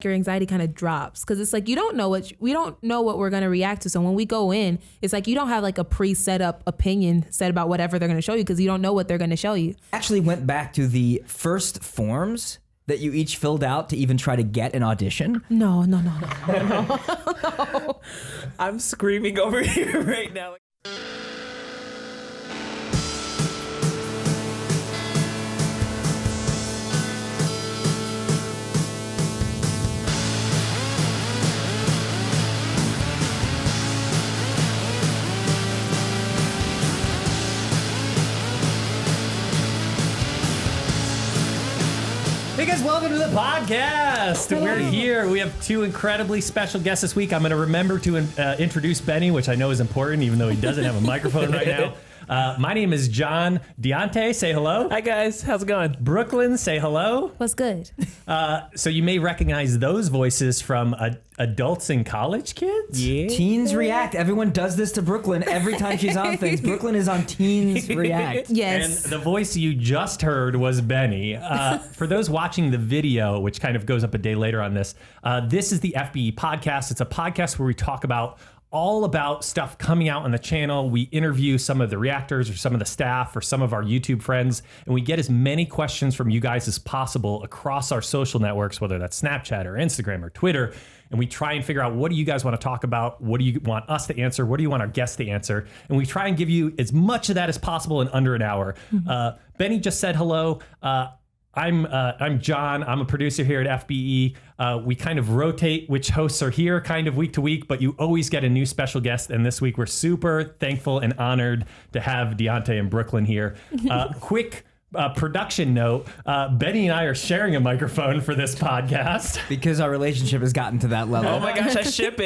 your anxiety kind of drops, because it's like we don't know what we're going to react to. So when we go in, it's like you don't have like a pre-set up opinion set about whatever they're going to show you, because you don't know what they're going to show you. Actually went back to the first forms that you each filled out to even try to get an audition. No. I'm screaming over here right now. Hey guys, welcome to the podcast. Hello. We're here. We have two incredibly special guests this week. I'm going to remember to introduce Benny, which I know is important, even though he doesn't have a microphone right now. My name is Brooklin Dionte. Say hello. Hi guys, how's it going? Brooklyn, say hello. What's good? So you may recognize those voices from adults and college kids. Yeah. Teens React. Everyone does this to Brooklyn every time she's on things. Brooklyn is on Teens React. Yes. And the voice you just heard was Benny. For those watching the video, which kind of goes up a day later on this is the FBE Podcast. It's a podcast where we talk all about stuff coming out on the channel. We interview some of the reactors or some of the staff or some of our YouTube friends, and we get as many questions from you guys as possible across our social networks, whether that's Snapchat or Instagram or Twitter. And we try and figure out, what do you guys want to talk about? What do you want us to answer? What do you want our guests to answer? And we try and give you as much of that as possible in under an hour. Benny just said hello. I'm John. I'm a producer here at FBE. We kind of rotate which hosts are here kind of week to week, but you always get a new special guest. And this week we're super thankful and honored to have Dionte and Brooklyn here. Quick production note, Benny and I are sharing a microphone for this podcast. Because our relationship has gotten to that level. Oh my gosh, I ship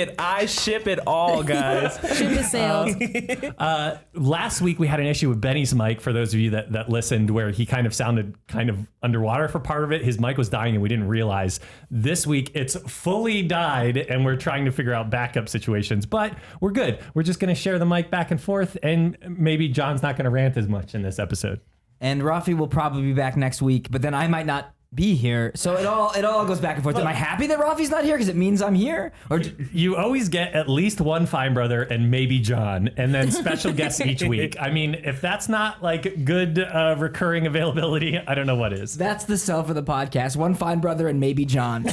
it all, guys. Ship the sales. Last week we had an issue with Benny's mic, for those of you that listened, where he kind of sounded kind of underwater for part of it. His mic was dying and we didn't realize. This week it's fully died and we're trying to figure out backup situations, but we're good. We're just going to share the mic back and forth, and maybe John's not going to rant as much in this episode. And Rafi will probably be back next week, but then I might not be here. So it all goes back and forth. Am I happy that Rafi's not here because it means I'm here? Or you always get at least one Fine brother and maybe John, and then special guests each week. I mean, if that's not like good recurring availability, I don't know what is. That's the sell for the podcast. One Fine brother and maybe John.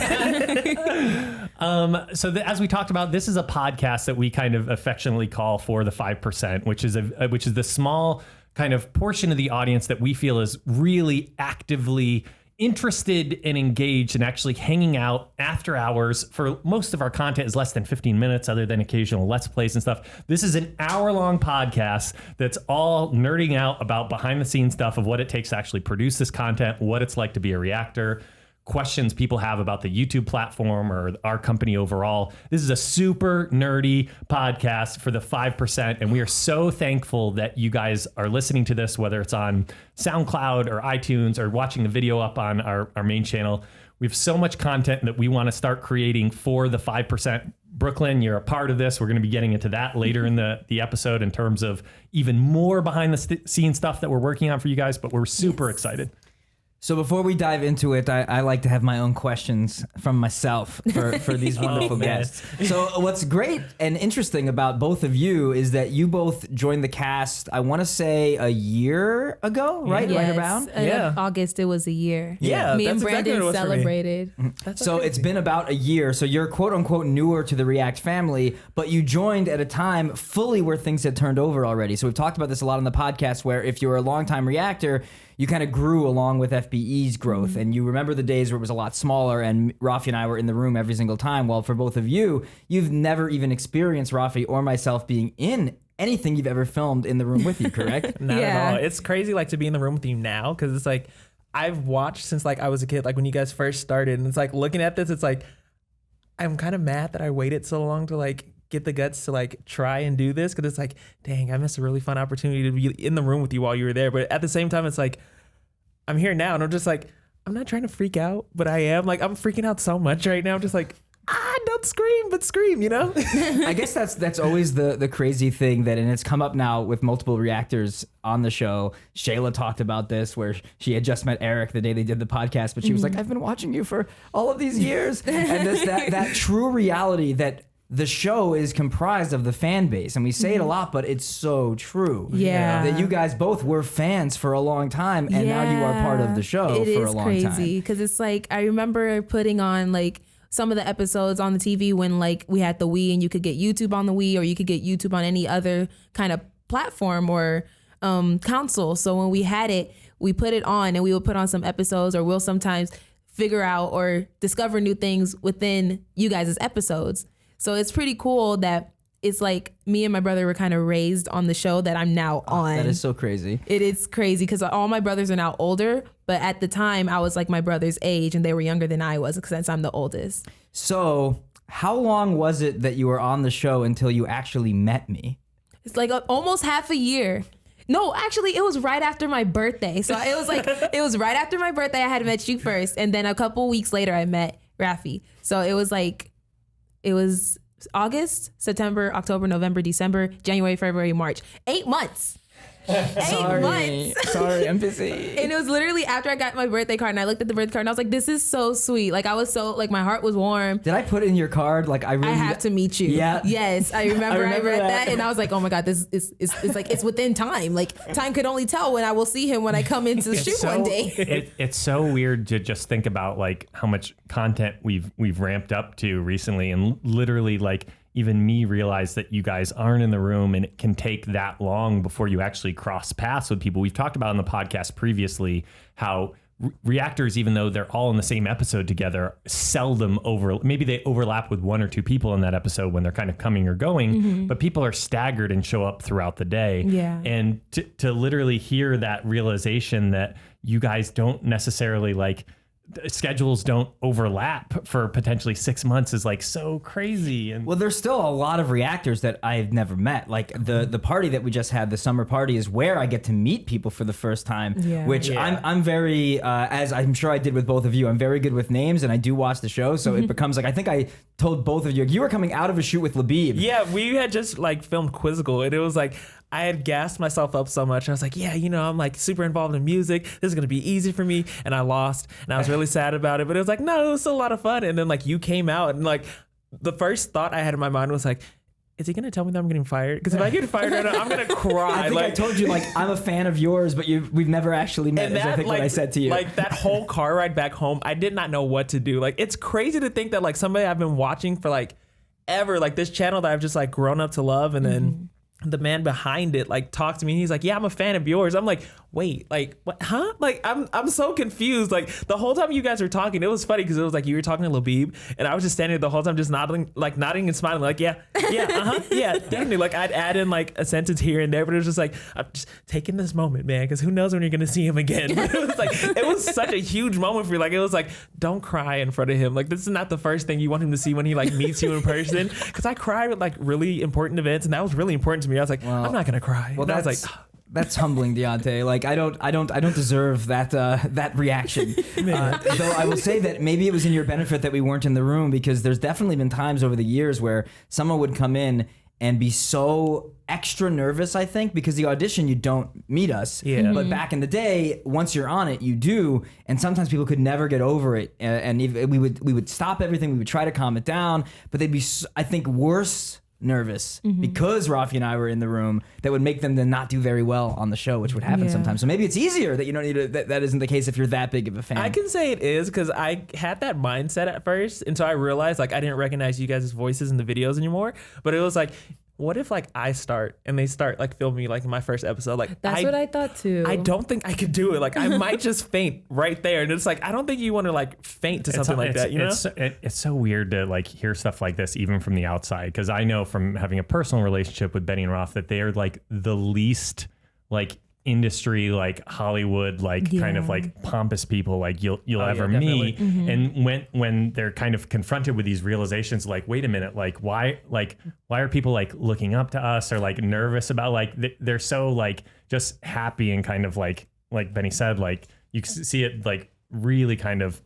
As we talked about, this is a podcast that we kind of affectionately call For the 5%, which is the small kind of portion of the audience that we feel is really actively interested and engaged and actually hanging out after hours. For most of our content is less than 15 minutes, other than occasional Let's Plays and stuff. This is an hour-long podcast that's all nerding out about behind-the-scenes stuff of what it takes to actually produce this content, what it's like to be a reactor, questions people have about the YouTube platform or our company overall. This is a super nerdy podcast for the 5%, and we are so thankful that you guys are listening to this, whether it's on SoundCloud or iTunes or watching the video up on our main channel. We have so much content that we want to start creating for the 5%. Brooklyn, you're a part of this. We're going to be getting into that later in the episode in terms of even more behind the scenes stuff that we're working on for you guys, but we're super excited. So before we dive into it, I like to have my own questions from myself for these wonderful guests. So what's great and interesting about both of you is that you both joined the cast, I want to say a year ago, right? Yes. Right around? In August, it was a year. Yeah, Me and that's exactly Brandon what it was for me. celebrated. So it's been about a year. So you're quote unquote newer to the React family, but you joined at a time fully where things had turned over already. So we've talked about this a lot on the podcast, where if you're a longtime reactor, you kind of grew along with FBE's growth, and you remember the days where it was a lot smaller, and Rafi and I were in the room every single time. Well, for both of you, you've never even experienced Rafi or myself being in anything you've ever filmed in the room with you, correct? Not Yeah. at all. It's crazy like to be in the room with you now, because it's like I've watched since like I was a kid, like when you guys first started, and it's like looking at this, it's like I'm kind of mad that I waited so long to like get the guts to like try and do this, because it's like, dang, I missed a really fun opportunity to be in the room with you while you were there. But at the same time, it's like I'm here now, and I'm just like, I'm not trying to freak out, but I am. Like, I'm freaking out so much right now. I'm just like, no, don't scream, but scream, you know? I guess that's always the crazy thing and it's come up now with multiple reactors on the show. Shayla talked about this where she had just met Eric the day they did the podcast, but she was like, I've been watching you for all of these years. And that true reality that the show is comprised of the fan base, and we say it a lot, but it's so true. Yeah. That you guys both were fans for a long time, and now you are part of the show for a long time. It is crazy because it's like, I remember putting on like some of the episodes on the TV when like we had the Wii and you could get YouTube on the Wii, or you could get YouTube on any other kind of platform or console. So when we had it, we put it on and we would put on some episodes, or we'll sometimes figure out or discover new things within you guys' episodes. So it's pretty cool that it's like me and my brother were kind of raised on the show that I'm now on. That is so crazy. It is crazy because all my brothers are now older, but at the time I was like my brother's age and they were younger than I was since I'm the oldest. So how long was it that you were on the show until you actually met me? It's like almost half a year. No, actually, it was right after my birthday. So it was right after my birthday I had met you first. And then a couple weeks later I met Rafi. So it was August, September, October, November, December, January, February, March. 8 months. 8 months. Sorry, I'm busy. And it was literally after I got my birthday card and I looked at the birthday card and I was like, this is so sweet. Like I was so, like my heart was warm. Did I put in your card? Like I have to meet you. Yeah. Yes. I remember I read that and I was like, oh my God, this is it's like, it's within time. Like time could only tell when I will see him when I come into the shoot one day. It's so weird to just think about like how much content we've ramped up to recently, and literally like even me realize that you guys aren't in the room and it can take that long before you actually cross paths with people. We've talked about on the podcast previously how reactors, even though they're all in the same episode together, seldom maybe they overlap with one or two people in that episode when they're kind of coming or going, but people are staggered and show up throughout the day. Yeah. And to literally hear that realization that you guys don't necessarily like, schedules don't overlap for potentially 6 months is like so crazy. And well, there's still a lot of reactors that I've never met. Like the party that we just had, the summer party, is where I get to meet people for the first time. Yeah. Which I'm very, as I'm sure I did with both of you, I'm very good with names and I do watch the show. So it becomes like, I think I told both of you were coming out of a shoot with Labib. Yeah, we had just like filmed QUIZZICLE and it was like, I had gassed myself up so much. I was like, yeah, you know, I'm like super involved in music. This is going to be easy for me. And I lost and I was really sad about it. But it was like, no, it was still a lot of fun. And then like you came out and like the first thought I had in my mind was like, is he going to tell me that I'm getting fired? Because if I get fired, I'm going to cry. I think I told you, like, I'm a fan of yours, but we've never actually met, is I think what I said to you. Like that whole car ride back home, I did not know what to do. Like, it's crazy to think that like somebody I've been watching for like ever, like this channel that I've just like grown up to love, and then the man behind it like talked to me and he's like, yeah, I'm a fan of yours. I'm like, wait, like what, huh? Like I'm so confused. Like the whole time you guys were talking, it was funny because it was like you were talking to Labib and I was just standing there the whole time just nodding and smiling like, yeah, definitely. Like I'd add in like a sentence here and there, but it was just like, I'm just taking this moment, man, because who knows when you're gonna see him again. But it was like, it was such a huge moment for you. Like it was like, don't cry in front of him. Like this is not the first thing you want him to see when he like meets you in person. Because I cry with like really important events and that was really important to me. I was like, well, I'm not gonna cry. Well, and I was like, that's humbling, Dionte. Like I don't deserve that reaction. Though I will say that maybe it was in your benefit that we weren't in the room, because there's definitely been times over the years where someone would come in and be so extra nervous, I think, because the audition, you don't meet us. Yeah. But back in the day, once you're on it, you do. And sometimes people could never get over it. And we would stop everything. We would try to calm it down. But they'd be, I think, worse nervous because Rafi and I were in the room, that would make them then not do very well on the show, which would happen sometimes. So maybe it's easier that you don't need to, that isn't the case if you're that big of a fan. I can say it is, because I had that mindset at first until I realized like I didn't recognize you guys' voices in the videos anymore. But it was like, what if like I start and they start like filming me like in my first episode? Like that's what I thought too. I don't think I could do it. Like I might just faint right there. And it's like, I don't think you want to like faint to something like that, you know? It's so weird to like hear stuff like this even from the outside, because I know from having a personal relationship with Benny and Raf that they are like the least like industry, like Hollywood, like kind of like pompous people like you'll ever meet. And when they're kind of confronted with these realizations, like, wait a minute, like why are people like looking up to us or like nervous about, like they're so like just happy and kind of like Benny said, like you see it like really kind of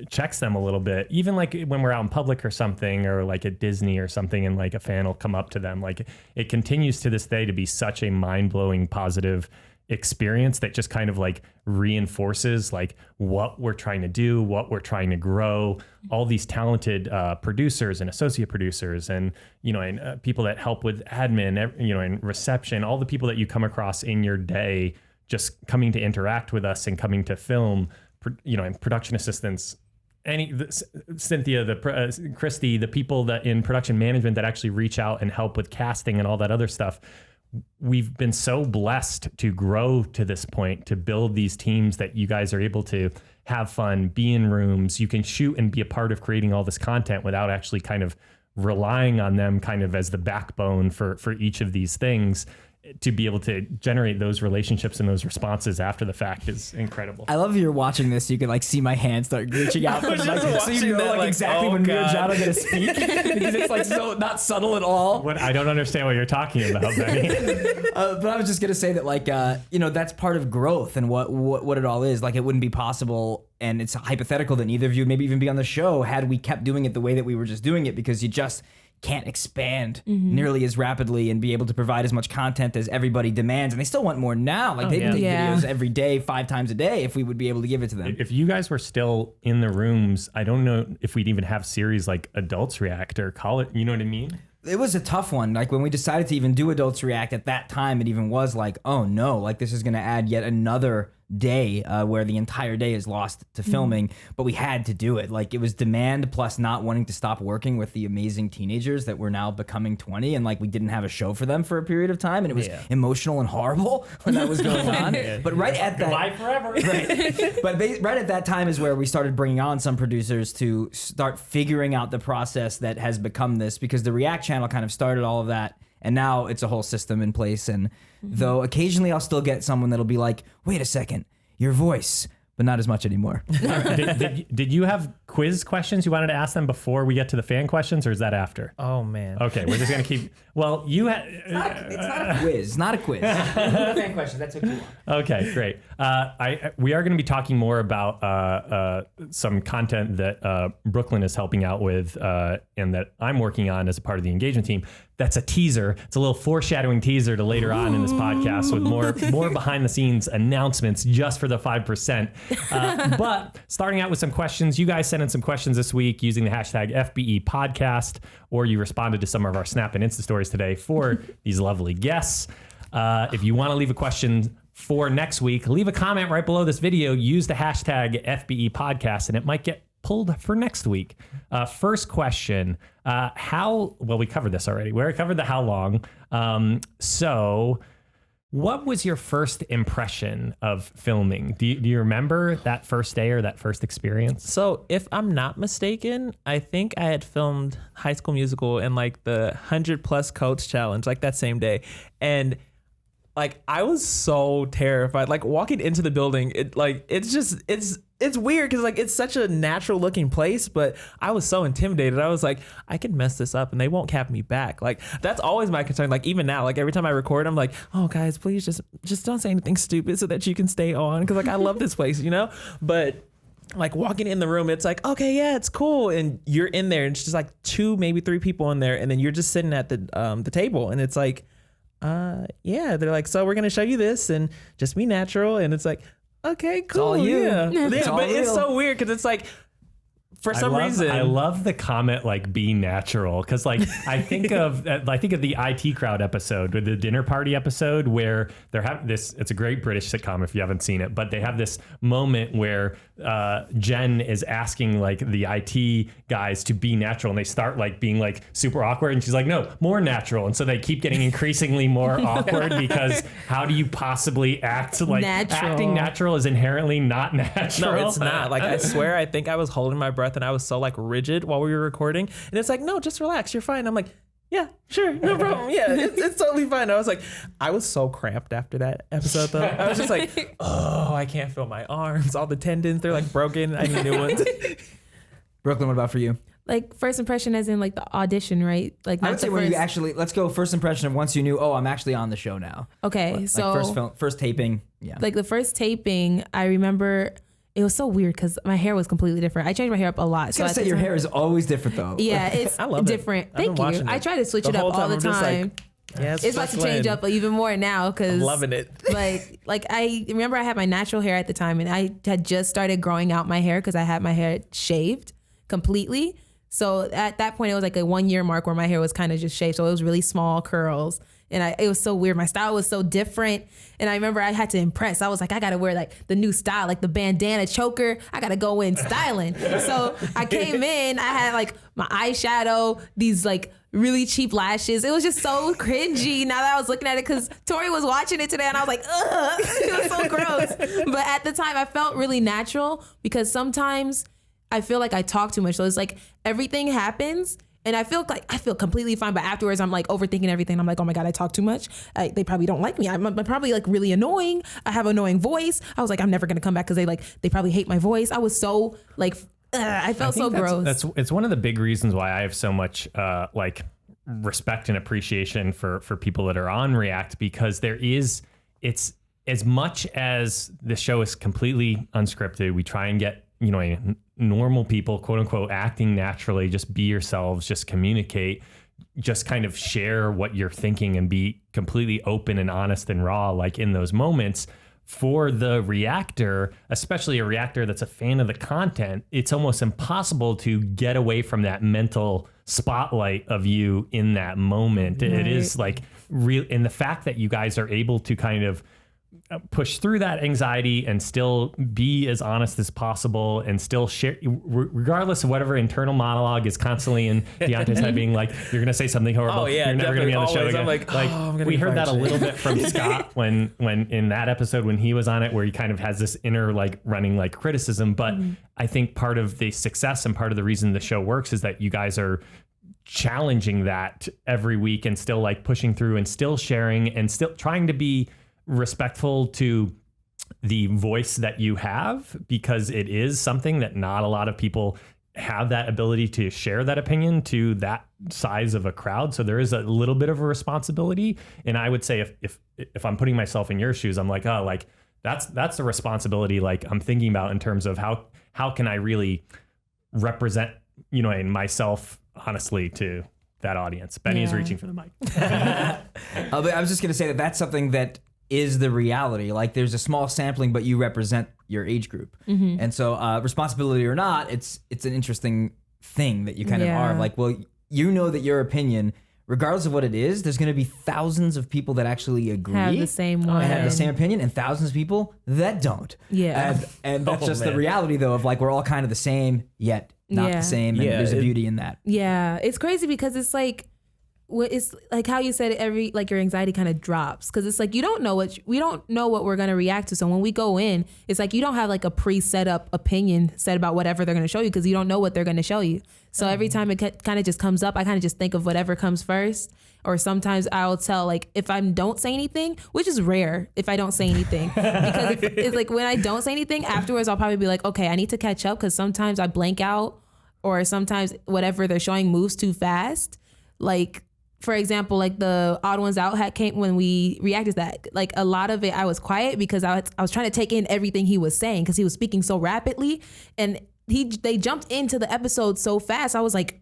checks them a little bit. Even like when we're out in public or something, or like at Disney or something, and like a fan will come up to them, like it continues to this day to be such a mind-blowing positive experience that just kind of like reinforces like what we're trying to do, what we're trying to grow. All these talented producers and associate producers, and and people that help with admin, and reception, all the people that you come across in your day, just coming to interact with us and coming to film, and production assistants, Cynthia, Christy, the people that in production management that actually reach out and help with casting and all that other stuff. We've been so blessed to grow to this point, to build these teams that you guys are able to have fun, be in rooms. You can shoot and be a part of creating all this content without actually kind of relying on them kind of as the backbone for each of these things. To be able to generate those relationships and those responses after the fact is incredible. I love you're watching this. You can like see my hand start reaching out, so you know like exactly when me or John are gonna speak, because it's like so not subtle at all. I don't understand what you're talking about, Benny. But I was just gonna say that like that's part of growth and what it all is. Like it wouldn't be possible, and it's hypothetical that neither of you would maybe even be on the show had we kept doing it the way that we were just doing it, because you just can't expand nearly as rapidly and be able to provide as much content as everybody demands. And they still want more now. Like they make videos every day, 5 times a day, if we would be able to give it to them. If you guys were still in the rooms, I don't know if we'd even have series like Adults React or call it, you know what I mean? It was a tough one. Like when we decided to even do Adults React at that time, it even was like, oh no, like this is going to add yet another day where the entire day is lost to filming, but we had to do it. Like it was demand plus not wanting to stop working with the amazing teenagers that were now becoming 20, and like we didn't have a show for them for a period of time, and it was emotional and horrible when that was going on. But right at that, goodbye forever. Right. But right at that time is where we started bringing on some producers to start figuring out the process that has become this, because the React channel kind of started all of that. And now it's a whole system in place. And though occasionally I'll still get someone that'll be like, wait a second, your voice, but not as much anymore. Did you have quiz questions you wanted to ask them before we get to the fan questions, or is that after? Oh, man. Okay, we're just going to keep... Well, you had... It's not a quiz. It's not a quiz. Fan questions. That's what you want. Okay, great. We are going to be talking more about some content that Brooklyn is helping out with and that I'm working on as a part of the engagement team. That's a teaser. It's a little foreshadowing teaser to later on in this podcast with more behind the scenes announcements just for the 5%. But starting out with some questions, you guys sent in some questions this week using the hashtag FBE Podcast, or you responded to some of our Snap and Insta stories today for these lovely guests. If you want to leave a question for next week, leave a comment right below this video. Use the hashtag FBE Podcast, and it might get pulled for next week. First question, we covered this already. We already covered the how long. So what was your first impression of filming? Do you remember that first day or that first experience? So if I'm not mistaken, I think I had filmed High School Musical and like the 100+ Coats Challenge like that same day. And like I was so terrified. Like walking into the building, it's weird because like it's such a natural looking place, but I was so intimidated. I was like, I can mess this up and they won't have me back. Like that's always my concern. Like even now, like every time I record, I'm like, oh guys, please just don't say anything stupid so that you can stay on, because like I love this place, you know. But like walking in the room, it's like, okay, yeah, it's cool, and you're in there, and it's just like 2, maybe 3 people in there, and then you're just sitting at the table, and it's like, yeah, they're like, so we're gonna show you this, and just be natural, and it's like, okay, cool, all you. Yeah, It's all but real. it's so weird because it's like, for some reason, I love the comment like be natural, because like I think of the IT Crowd episode, with the dinner party episode, where they're having this. It's a great British sitcom if you haven't seen it, but they have this moment where Jen is asking like the IT guys to be natural, and they start like being like super awkward, and she's like, no, more natural, and so they keep getting increasingly more awkward, because how do you possibly act like natural. Acting natural is inherently not natural. no, it's not. Like I swear, I think I was holding my breath and I was so like rigid while we were recording, and it's like, no, just relax, you're fine. I'm like, yeah, sure, no problem. Yeah, it's totally fine. I was so cramped after that episode though. I was just like, oh, I can't feel my arms. All the tendons, they're like broken. I need new ones. Brooklyn, what about for you? Like first impression as in like the audition, right? Like I would say where you actually, let's go first impression of once you knew, oh, I'm actually on the show now. Okay, Like so first taping. Yeah. like the first taping, I remember it was so weird because my hair was completely different. I changed my hair up a lot. I was gonna say your hair is always different though. Yeah, it's I love different. I've been Thank you. watching I it try to switch the it up whole all the I'm just time. like, yes, It's about to change up even more now because I'm loving it. like I remember I had my natural hair at the time, and I had just started growing out my hair because I had my hair shaved completely. So at that point, it was like a 1 year mark where my hair was kind of just shaved. So it was really small curls. And it was so weird. My style was so different. And I remember I had to impress. I was like, I got to wear like the new style, like the bandana choker. I got to go in styling. So I came in, I had like my eyeshadow, these like really cheap lashes. It was just so cringy now that I was looking at it because Tori was watching it today and I was like, ugh, it was so gross. But at the time I felt really natural because sometimes I feel like I talk too much. So it's like everything happens and I feel completely fine. But afterwards I'm like overthinking everything. I'm like, oh my God, I talk too much. They probably don't like me. I'm probably like really annoying. I have an annoying voice. I was like, I'm never going to come back because they probably hate my voice. I was so like, I felt so gross. It's one of the big reasons why I have so much like respect and appreciation for people that are on React, because it's as much as the show is completely unscripted. We try and get, normal people, quote unquote, acting naturally, just be yourselves, just communicate, just kind of share what you're thinking and be completely open and honest and raw, like in those moments. For the reactor, especially a reactor that's a fan of the content, it's almost impossible to get away from that mental spotlight of you in that moment. Right. It is like real. And the fact that you guys are able to kind of push through that anxiety and still be as honest as possible and still share, regardless of whatever internal monologue is constantly in Dionte's head being like, you're going to say something horrible. Oh, yeah, you're never going to be on the show again. I'm like, we heard that a little bit from Scott when in that episode when he was on it, where he kind of has this inner like running like criticism. But I think part of the success and part of the reason the show works is that you guys are challenging that every week and still like pushing through and still sharing and still trying to be respectful to the voice that you have, because it is something that not a lot of people have that ability to share that opinion to that size of a crowd. So there is a little bit of a responsibility. And I would say if I'm putting myself in your shoes, I'm like, oh, like that's the responsibility. Like I'm thinking about in terms of how can I really represent, and myself honestly to that audience. Benny is reaching for the mic. I was just going to say that's something that is the reality. Like there's a small sampling, but you represent your age group. And so responsibility or not, it's an interesting thing that you kind of are like, well, that your opinion, regardless of what it is, there's going to be thousands of people that actually agree. Have the same one. And have the same opinion, and thousands of people that don't. Yeah. And that's just the reality though of like, we're all kind of the same, yet not the same. And there's a beauty in that. Yeah. It's crazy because it's like how you said your anxiety kind of drops because it's like we don't know what we're going to react to. So when we go in, it's like you don't have like a pre-set up opinion set about whatever they're going to show you because you don't know what they're going to show you. So every time it kind of just comes up, I kind of just think of whatever comes first. Or sometimes I'll tell, like, if I don't say anything, which is rare if I don't say anything. Because it's like when I don't say anything, afterwards I'll probably be like, okay, I need to catch up because sometimes I blank out or sometimes whatever they're showing moves too fast. Like, for example, like the Odd Ones Out came when we reacted to that. Like a lot of it, I was quiet because I was trying to take in everything he was saying because he was speaking so rapidly, and they jumped into the episode so fast. I was like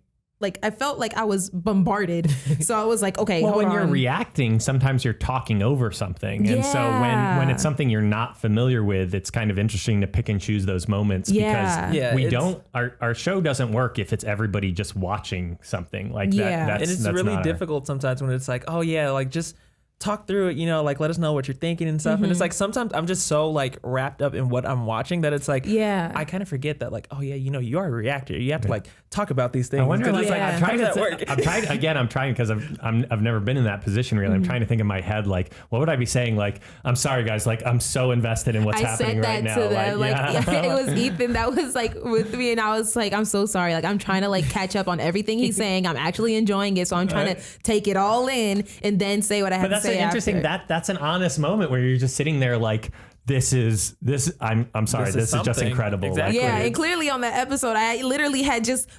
I felt like I was bombarded. So I was like, okay, well, hold when on. you're reacting, sometimes you're talking over something. And so when it's something you're not familiar with, it's kind of interesting to pick and choose those moments because our show doesn't work if it's everybody just watching something like that. And it's really difficult sometimes when it's like, oh yeah, like just talk through it, like let us know what you're thinking and stuff. And it's like sometimes I'm just so like wrapped up in what I'm watching that it's like I kind of forget that like, oh yeah, you are a reactor. You have to like talk about these things. I wonder, like, I'm trying because I've never been in that position really. I'm trying to think in my head like, what would I be saying? Like, I'm sorry guys, like I'm so invested in what's happening right now. It was Ethan that was like with me, and I was like, I'm so sorry. Like I'm trying to like catch up on everything he's saying. I'm actually enjoying it, so I'm trying to take it all in and then say what I have to say. Interesting. That's an honest moment where you're just sitting there like I'm sorry, this is just something. incredible. Exactly. Yeah, and clearly on that episode, I literally had just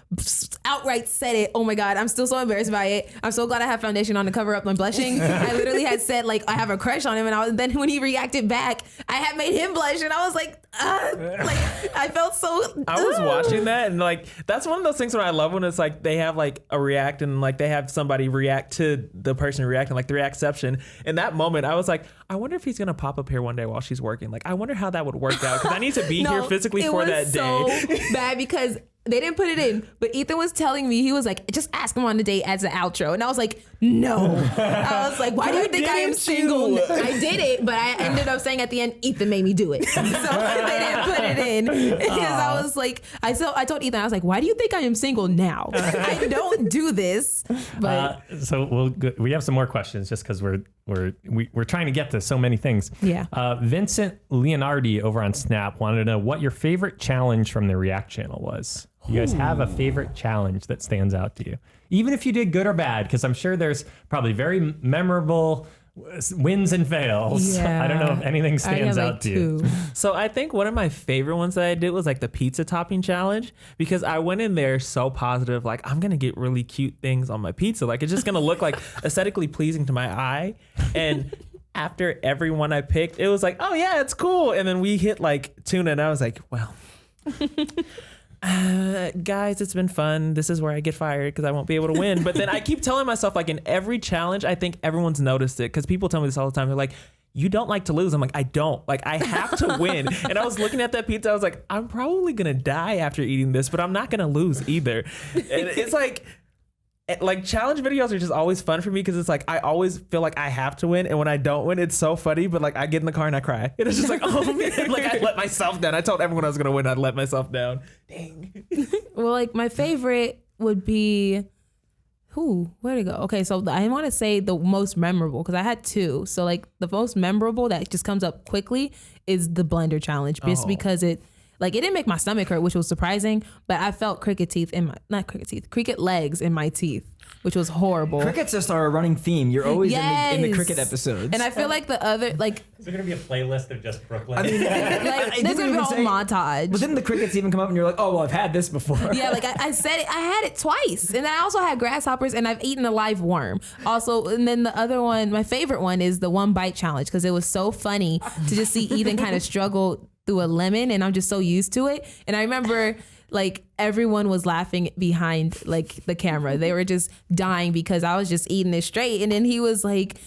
outright said it. Oh my God, I'm still so embarrassed by it. I'm so glad I have foundation on to cover up my blushing. I literally had said like I have a crush on him, and then when he reacted back, I had made him blush, and I was like I felt so. I was watching that, and like that's one of those things where I love when it's like they have like a react and like they have somebody react to the person reacting, like the reactception. In that moment, I was like, I wonder if he's gonna pop up here one day while she's working. Like, I wonder how that would work out because I need to be here physically for that day. It was so bad because they didn't put it in, but Ethan was telling me, he was like, just ask him on the date as an outro. And I was like, no. I was like, why do you think I am single? I did it, but I ended up saying at the end, Ethan made me do it. So they didn't put it in. Because I was like, I told Ethan, I was like, why do you think I am single now? I don't do this. But so we have some more questions just because we're trying to get to so many things. Yeah. Vincent Leonardi over on Snap wanted to know what your favorite challenge from the React channel was. You guys have a favorite challenge that stands out to you, even if you did good or bad, because I'm sure there's probably very memorable wins and fails. Yeah. I don't know if anything stands out to you. So I think one of my favorite ones that I did was like the pizza topping challenge, because I went in there so positive, like I'm gonna get really cute things on my pizza, like it's just gonna look like aesthetically pleasing to my eye. And after every one I picked, it was like, oh yeah, it's cool. And then we hit like tuna, and I was like, well. Guys, it's been fun. This is where I get fired because I won't be able to win. But then I keep telling myself, like in every challenge, I think everyone's noticed it because people tell me this all the time. They're like, you don't like to lose. I'm like, I don't. Like, I have to win. And I was looking at that pizza. I was like, I'm probably going to die after eating this, but I'm not going to lose either. And it's like challenge videos are just always fun for me because it's like I always feel like I have to win, and when I don't win, it's so funny. But like I get in the car and I cry. It's just like, oh man, like I let myself down. I told everyone I was gonna win. I'd let myself down. Dang. well, like my favorite would be where'd it go? Okay, so I want to say the most memorable because I had two. So like the most memorable that just comes up quickly is the blender challenge, just because it didn't make my stomach hurt, which was surprising, but I felt cricket legs in my teeth, which was horrible. Crickets just are a running theme. You're always in the cricket episodes. And I feel like the other, is there going to be a playlist of just Brooklyn? I mean, there's going to be a whole montage. But didn't the crickets even come up and you're like, oh, well, I've had this before. Yeah, like I said it, I had it twice. And I also had grasshoppers, and I've eaten a live worm. Also, and then the other one, my favorite one is the 1 bite challenge, because it was so funny to just see Ethan kind of struggle through a lemon, and I'm just so used to it. And I remember like everyone was laughing behind like the camera. They were just dying because I was just eating it straight. And then he was like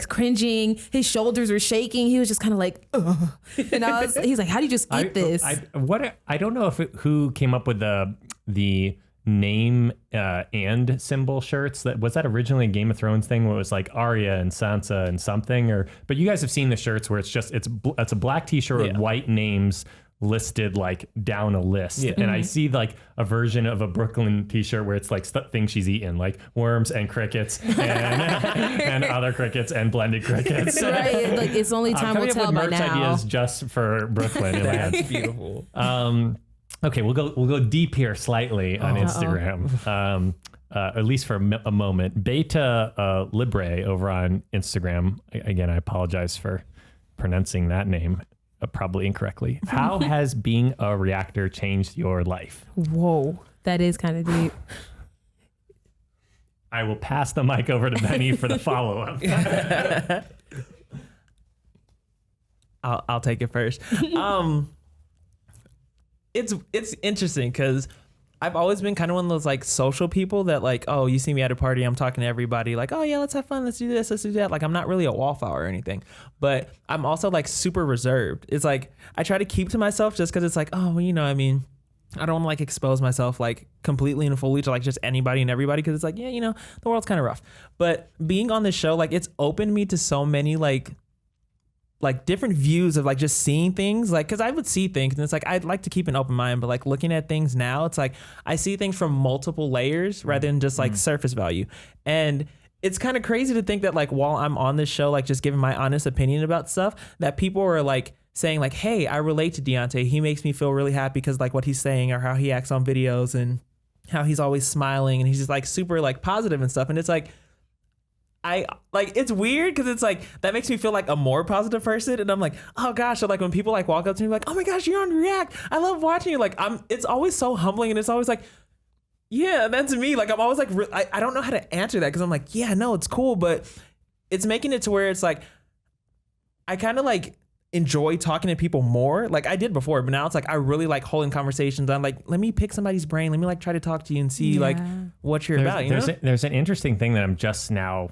cringing. His shoulders were shaking. He was just kind of like, ugh. And he's like, how do you just eat this? I don't know who came up with the name and symbol shirts. Was that originally a Game of Thrones thing where it was like Arya and Sansa and something? But you guys have seen the shirts where it's a black t-shirt with white names listed like down a list. And I see like a version of a Brooklyn t-shirt where it's like things she's eaten, like worms and crickets and other crickets and blended crickets. Right, like it's only time will tell by now. Merch ideas just for Brooklyn. That's beautiful. Okay, we'll go deep here slightly on Instagram, at least for a moment. Beta Libre over on Instagram. Again, I apologize for pronouncing that name probably incorrectly. How has being a reactor changed your life? Whoa, that is kind of deep. I will pass the mic over to Benny for the follow-up. I'll take it first. It's interesting because I've always been kind of one of those like social people that like, oh, you see me at a party, I'm talking to everybody like, oh yeah, let's have fun, let's do this, let's do that. Like I'm not really a wallflower or anything, but I'm also like super reserved. It's like I try to keep to myself just because it's like, oh, well, you know, I mean, I don't want to like expose myself like completely and fully to like just anybody and everybody because it's like, yeah, you know, the world's kind of rough. But being on this show, like it's opened me to so many like different views of like just seeing things, like because I would see things and it's like I'd like to keep an open mind, but like looking at things now, it's like I see things from multiple layers rather than just like surface value. And it's kind of crazy to think that like while I'm on this show, like just giving my honest opinion about stuff, that people are like saying like, hey, I relate to Dionte. He makes me feel really happy because like what he's saying or how he acts on videos and how he's always smiling and he's just like super like positive and stuff. And it's like I like, it's weird because it's like, that makes me feel like a more positive person. And I'm like, oh gosh. So like when people like walk up to me like, oh my gosh, you're on React. I love watching you. Like it's always so humbling. And it's always like, yeah, that's me. Like I'm always like, I don't know how to answer that. Cause I'm like, yeah, no, it's cool. But it's making it to where it's like, I kind of enjoy talking to people more like I did before, but now it's like I really like holding conversations. I'm like, let me pick somebody's brain. Let me try to talk to you and see what you're about. There's an interesting thing that I'm just now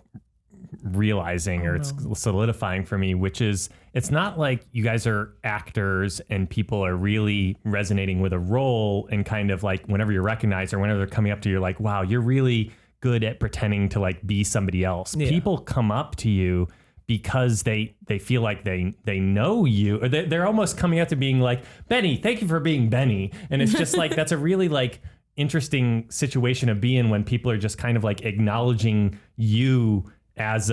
realizing, or it's solidifying for me, which is it's not like you guys are actors and people are really resonating with a role and kind of like whenever you're recognized or whenever they're coming up to you, you're like, wow, you're really good at pretending to be somebody else. Yeah. People come up to you because they feel like they know you, or they're almost coming up to being like, Benny, thank you for being Benny. And it's just that's a really interesting situation to be in when people are just kind of acknowledging you as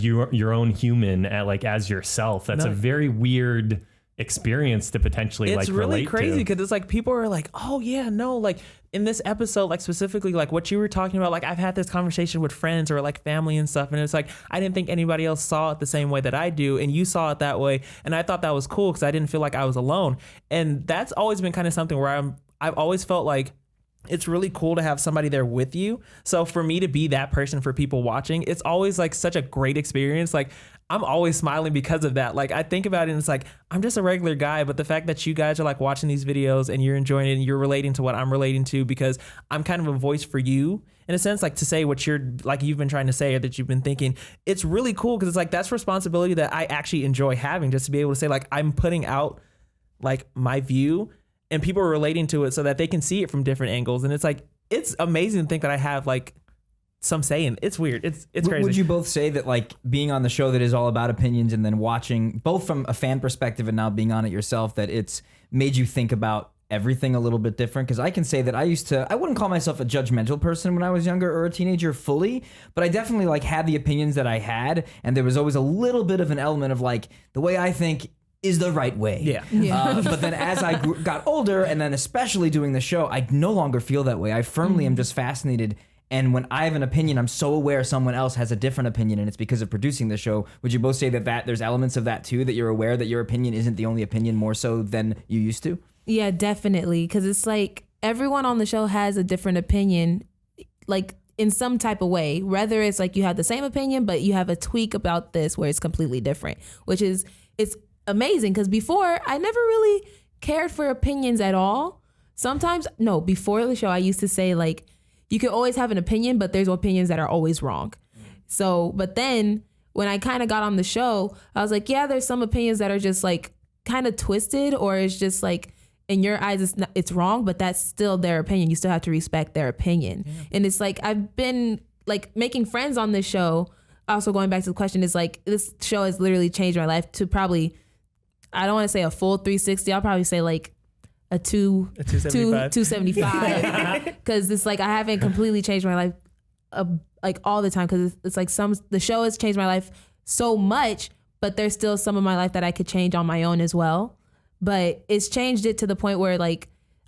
your own human, as yourself. That's a very weird experience to potentially it's really relate crazy to. because it's people are like, oh yeah, no, in this episode, specifically what you were talking about, I've had this conversation with friends or family and stuff, and it's I didn't think anybody else saw it the same way that I do, and you saw it that way, and I thought that was cool because I didn't feel like I was alone. And that's always been kind of something where I've always felt like it's really cool to have somebody there with you. So for me to be that person for people watching, it's always such a great experience. I'm always smiling because of that. I think about it and it's I'm just a regular guy, but the fact that you guys are watching these videos and you're enjoying it and you're relating to what I'm relating to, because I'm kind of a voice for you in a sense, to say what you're you've been trying to say or that you've been thinking. It's really cool because it's that's responsibility that I actually enjoy having, just to be able to say I'm putting out my view and people are relating to it so that they can see it from different angles. And it's amazing to think that I have some say in. It's weird. It's crazy. Would you both say that being on the show that is all about opinions and then watching both from a fan perspective and now being on it yourself, that it's made you think about everything a little bit different? Because I can say that I wouldn't call myself a judgmental person when I was younger or a teenager fully, but I definitely had the opinions that I had, and there was always a little bit of an element of the way I think is the right way. Yeah. But then as I got older, and then especially doing the show, I no longer feel that way. I firmly am just fascinated. And when I have an opinion, I'm so aware someone else has a different opinion, and it's because of producing the show. Would you both say that there's elements of that too, that you're aware that your opinion isn't the only opinion more so than you used to? Yeah, definitely. Because it's everyone on the show has a different opinion, in some type of way. Whether it's you have the same opinion, but you have a tweak about this where it's completely different, which is, it's amazing. Because before, I never really cared for opinions at all. Before the show, I used to say you could always have an opinion, but there's opinions that are always wrong. So, but then when I kind of got on the show, I was yeah, there's some opinions that are just kind of twisted, or it's just in your eyes, it's wrong, but that's still their opinion. You still have to respect their opinion. Yeah. And it's I've been making friends on this show. Also going back to the question is this show has literally changed my life to probably, I don't want to say a full 360. I'll probably say a 275 because it's I haven't completely changed my life all the time, because it's the show has changed my life so much, but there's still some of my life that I could change on my own as well. But it's changed it to the point where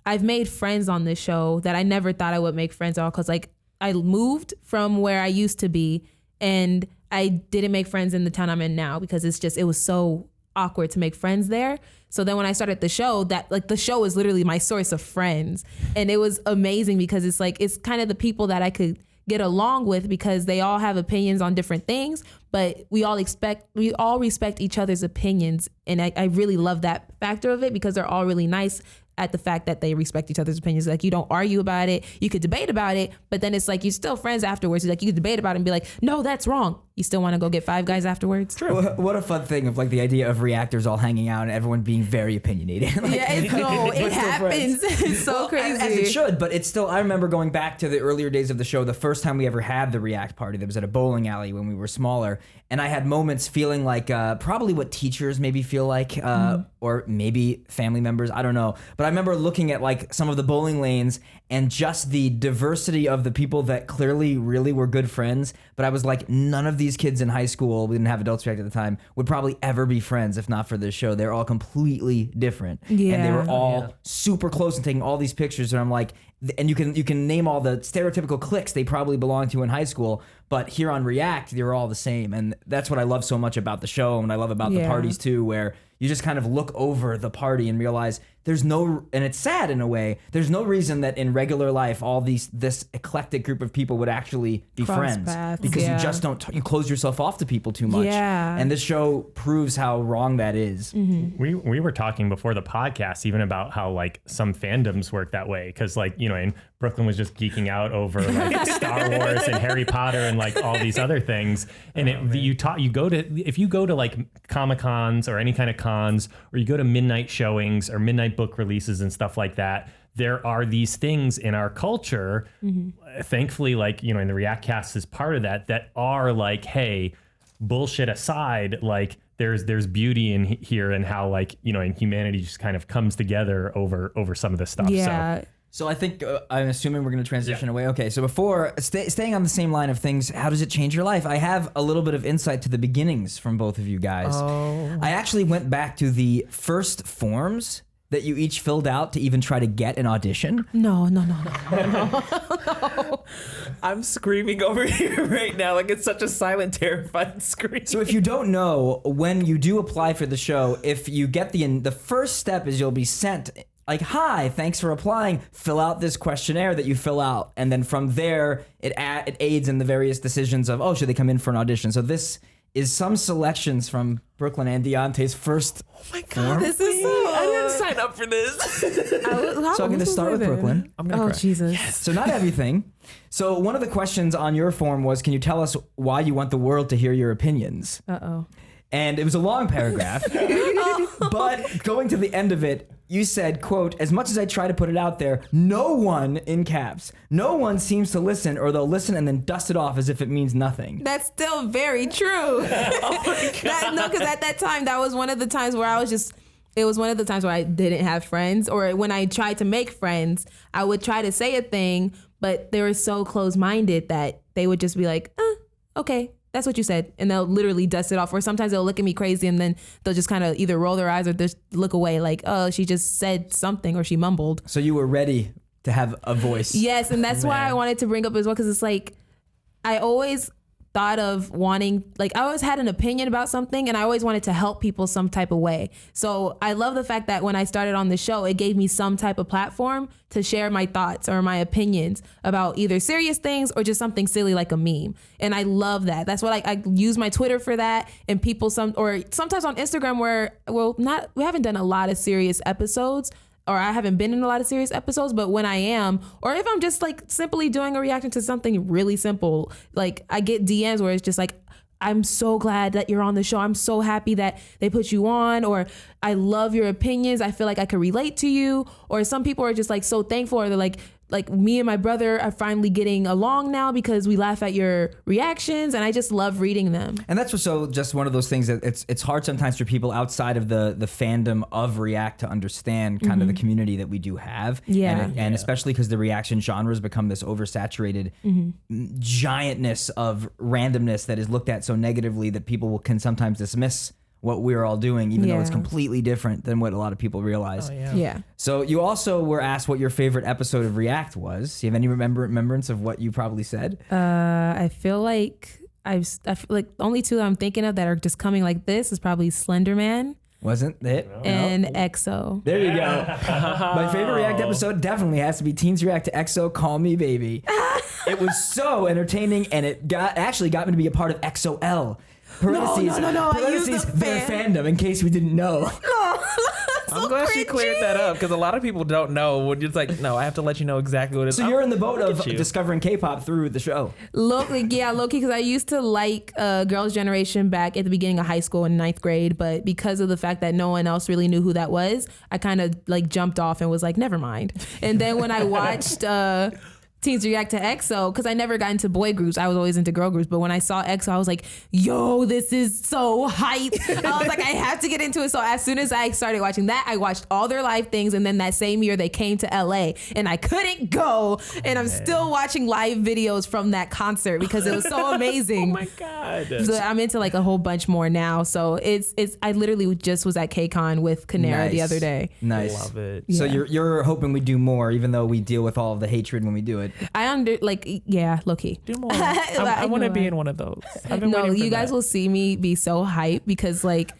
I've made friends on this show that I never thought I would make friends at all, because I moved from where I used to be and I didn't make friends in the town I'm in now because it was so awkward to make friends there. So then when I started the show, the show is literally my source of friends, and it was amazing because it's it's kind of the people that I could get along with, because they all have opinions on different things, but we all respect each other's opinions, and I really love that factor of it, because they're all really nice at the fact that they respect each other's opinions. You don't argue about it. You could debate about it, but then it's you're still friends afterwards. You could debate about it and be no, that's wrong. You still want to go get Five Guys afterwards? True. What a fun thing of the idea of reactors all hanging out and everyone being very opinionated. It happens. It's so crazy. As it should, but it's still, I remember going back to the earlier days of the show, the first time we ever had the React party that was at a bowling alley when we were smaller. And I had moments feeling probably what teachers maybe feel or maybe family members, I don't know. But I remember looking at some of the bowling lanes and just the diversity of the people that clearly really were good friends. But I was none of these these kids in high school, we didn't have Adults React at the time, would probably ever be friends if not for this show. They're all completely different. Yeah. And they were all super close and taking all these pictures. And I'm like, and you can name all the stereotypical cliques they probably belonged to in high school, but here on React, they're all the same. And that's what I love so much about the show, and I love about the parties too, where you just kind of look over the party and realize there's no, and it's sad in a way, there's no reason that in regular life all this eclectic group of people would actually be friends paths. because you just don't, you close yourself off to people too much. Yeah. And this show proves how wrong that is. We were talking before the podcast even about how like some fandoms work that way, because like, you know, and Brooklyn was just geeking out over like Star Wars and Harry Potter and like all these other things. And if you go to like Comic-Cons or any kind of cons, or you go to midnight showings or midnight book releases and stuff like that, there are these things in our culture, thankfully, like, you know, in the React cast is part of that are like, hey, bullshit aside, like there's beauty in here, and how like, you know, and humanity just kind of comes together over some of this stuff. Yeah. So I think I'm assuming we're going to transition away. Okay, so before staying on the same line of things, how does it change your life? I have a little bit of insight to the beginnings from both of you guys. I actually went back to the first forms that you each filled out to even try to get an audition. No. I'm screaming over here right now. Like it's such a silent, terrified scream. So if you don't know, when you do apply for the show, if you get the first step is you'll be sent like, hi, thanks for applying. Fill out this questionnaire that you fill out. And then from there, it aids in the various decisions of, oh, should they come in for an audition? So this is some selections from Brooklyn and Dionte's first form. This is I didn't sign up for this. So I'm going to start with Brooklyn. I'm gonna cry. Jesus. So not everything. So one of the questions on your form was, can you tell us why you want the world to hear your opinions? Uh-oh. And it was a long paragraph. But going to the end of it, you said, quote, as much as I try to put it out there, no one, in caps, no one seems to listen, or they'll listen and then dust it off as if it means nothing. That's still very true. Oh my God. No, because at that time, that was one of the times where it was one of the times where I didn't have friends, or when I tried to make friends, I would try to say a thing, but they were so close-minded that they would just be like, okay. That's what you said. And they'll literally dust it off. Or sometimes they'll look at me crazy and then they'll just kind of either roll their eyes or just look away like, oh, she just said something or she mumbled. So you were ready to have a voice. Yes. And that's why I wanted to bring up as well, because it's like, I always thought of wanting, like I always had an opinion about something and I always wanted to help people some type of way. So I love the fact that when I started on the show, it gave me some type of platform to share my thoughts or my opinions about either serious things or just something silly like a meme. And I love that. That's what I use my Twitter for that, and people sometimes on Instagram where, we haven't done a lot of serious episodes, or I haven't been in a lot of serious episodes, but when I am, or if I'm just like simply doing a reaction to something really simple, like I get DMs where it's just like, I'm so glad that you're on the show. I'm so happy that they put you on, or I love your opinions. I feel like I could relate to you. Or some people are just like so thankful, or they're like me and my brother are finally getting along now because we laugh at your reactions, and I just love reading them. And that's just one of those things that it's hard sometimes for people outside of the fandom of React to understand kind of the community that we do have. Yeah. And especially because the reaction genre has become this oversaturated giantness of randomness that is looked at so negatively that people can sometimes dismiss what we're all doing, even though it's completely different than what a lot of people realize. Oh, yeah. Yeah. So you also were asked what your favorite episode of React was. Do you have any remembrance of what you probably said? I feel like I feel like the only two that I'm thinking of that are just coming like this is probably Slender Man Wasn't it? and EXO. There you go. My favorite React episode definitely has to be Teens React to EXO, Call Me Baby. It was so entertaining, and it actually got me to be a part of XOL. Parentheses, parentheses, their fandom, in case we didn't know. I'm glad she cleared that up, because a lot of people don't know. When it's like, no, I have to let you know exactly what it is. So you're in the boat of discovering K-pop through the show. Low-key, because I used to like Girls' Generation back at the beginning of high school in 9th grade, but because of the fact that no one else really knew who that was, I kind of like jumped off and was like, never mind. And then when I watched Teens React to EXO because I never got into boy groups. I was always into girl groups. But when I saw EXO, I was like, yo, this is so hype. I was like, I have to get into it. So as soon as I started watching that, I watched all their live things. And then that same year they came to LA and I couldn't go. And I'm still watching live videos from that concert because it was so amazing. Oh my God. So I'm into like a whole bunch more now. So it's I literally just was at KCON with Kanera the other day. Nice. Love it. So Yeah. you're hoping we do more, even though we deal with all of the hatred when we do it. Low key. Do more. I want to be in one of those. I've been No, waiting for you guys that. will see me be so hyped because like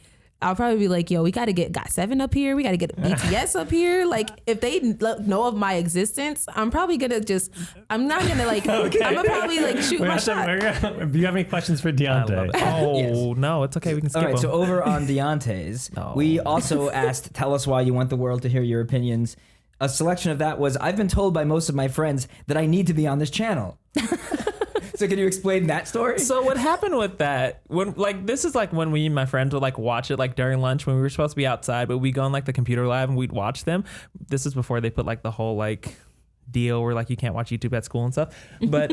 I'll probably be like, yo, we got to get GOT7 up here. We got to get BTS up here. Like if they know of my existence, I'm probably going to I'm not going to like, Okay. I'm going to probably like shoot my shot. Do you have any questions for I love Dionte? it. Oh, no, it's okay. We can skip All right, them. so over on Dionte's, No. we also asked, tell us why you want the world to hear your opinions. A selection of that was, I've been told by most of my friends that I need to be on this channel. So can you explain that story? So what happened with that? When this is like when we and my friends would like watch it like during lunch when we were supposed to be outside, but we go on like the computer lab and we'd watch them. This is before they put like the whole like deal where like you can't watch YouTube at school and stuff. But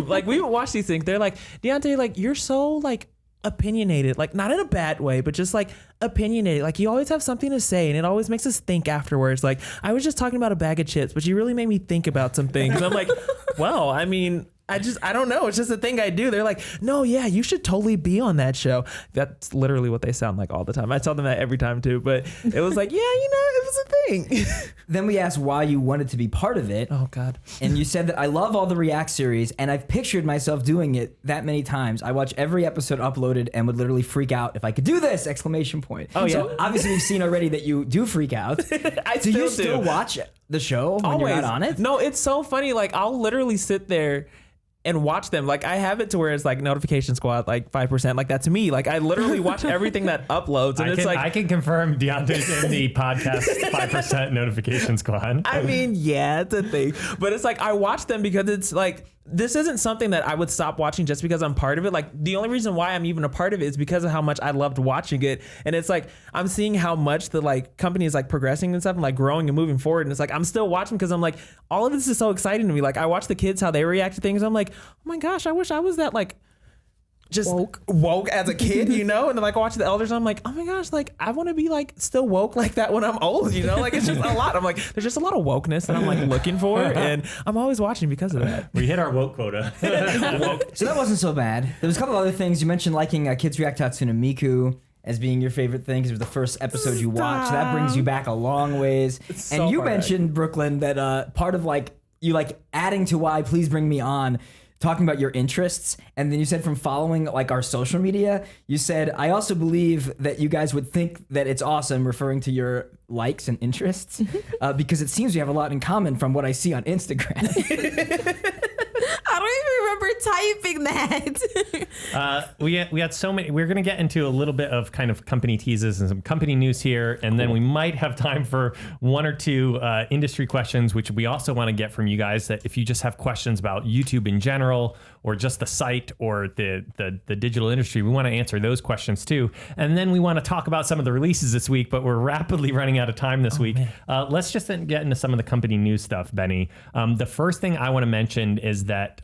like we would watch these things. They're like, Dionte, like you're so like opinionated, like not in a bad way, but just like opinionated. Like you always have something to say and it always makes us think afterwards. Like I was just talking about a bag of chips, but you really made me think about some things. And I'm like, well, I mean, I don't know. It's just a thing I do. They're like, no, yeah, you should totally be on that show. That's literally what they sound like all the time. I tell them that every time too, but it was like, yeah, it was a thing. Then we asked why you wanted to be part of it. Oh God. And you said that I love all the React series and I've pictured myself doing it that many times. I watch every episode uploaded and would literally freak out if I could do this! Exclamation point. Oh, yeah. So obviously we've seen already that you do freak out. Do you still watch the show when you're not on it? No, it's so funny. Like I'll literally sit there and watch them. Like I have it to where it's like notification squad, like 5%. Like that's me. Like I literally watch everything that uploads, and I can confirm Deonte's in the podcast 5% notification squad. I mean, yeah, it's a thing. But it's like I watch them because it's like this isn't something that I would stop watching just because I'm part of it. Like the only reason why I'm even a part of it is because of how much I loved watching it. And it's like I'm seeing how much the like company is like progressing and stuff and like growing and moving forward. And it's like I'm still watching because I'm like, all of this is so exciting to me. Like I watch the kids how they react to things. I'm like, oh my gosh, I wish I was that like just woke as a kid, you know? And then like I watch the elders, I'm like, oh my gosh, like I want to be like still woke like that when I'm old, you know? Like it's just a lot. I'm like, there's just a lot of wokeness that I'm like looking for, and I'm always watching because of that. We hit our woke quota. So that wasn't so bad. There was a couple other things. You mentioned liking Kids React Hatsune Miku as being your favorite thing because it was the first episode you watched. So that brings you back a long ways. It's And so you far back. mentioned, Brooklyn, that part of like you like adding to why Please Bring Me On, talking about your interests, and then you said from following like our social media, you said, I also believe that you guys would think that it's awesome, referring to your likes and interests, because it seems we have a lot in common from what I see on Instagram. I don't even remember typing that. We had so many. We're going to get into a little bit of kind of company teases and some company news here, and then we might have time for one or two industry questions, which we also want to get from you guys. That if you just have questions about YouTube in general, or just the site, or the digital industry, we want to answer those questions too. And then we want to talk about some of the releases this week, but we're rapidly running out of time this week. Let's just then get into some of the company news stuff, Benny. The first thing I want to mention is that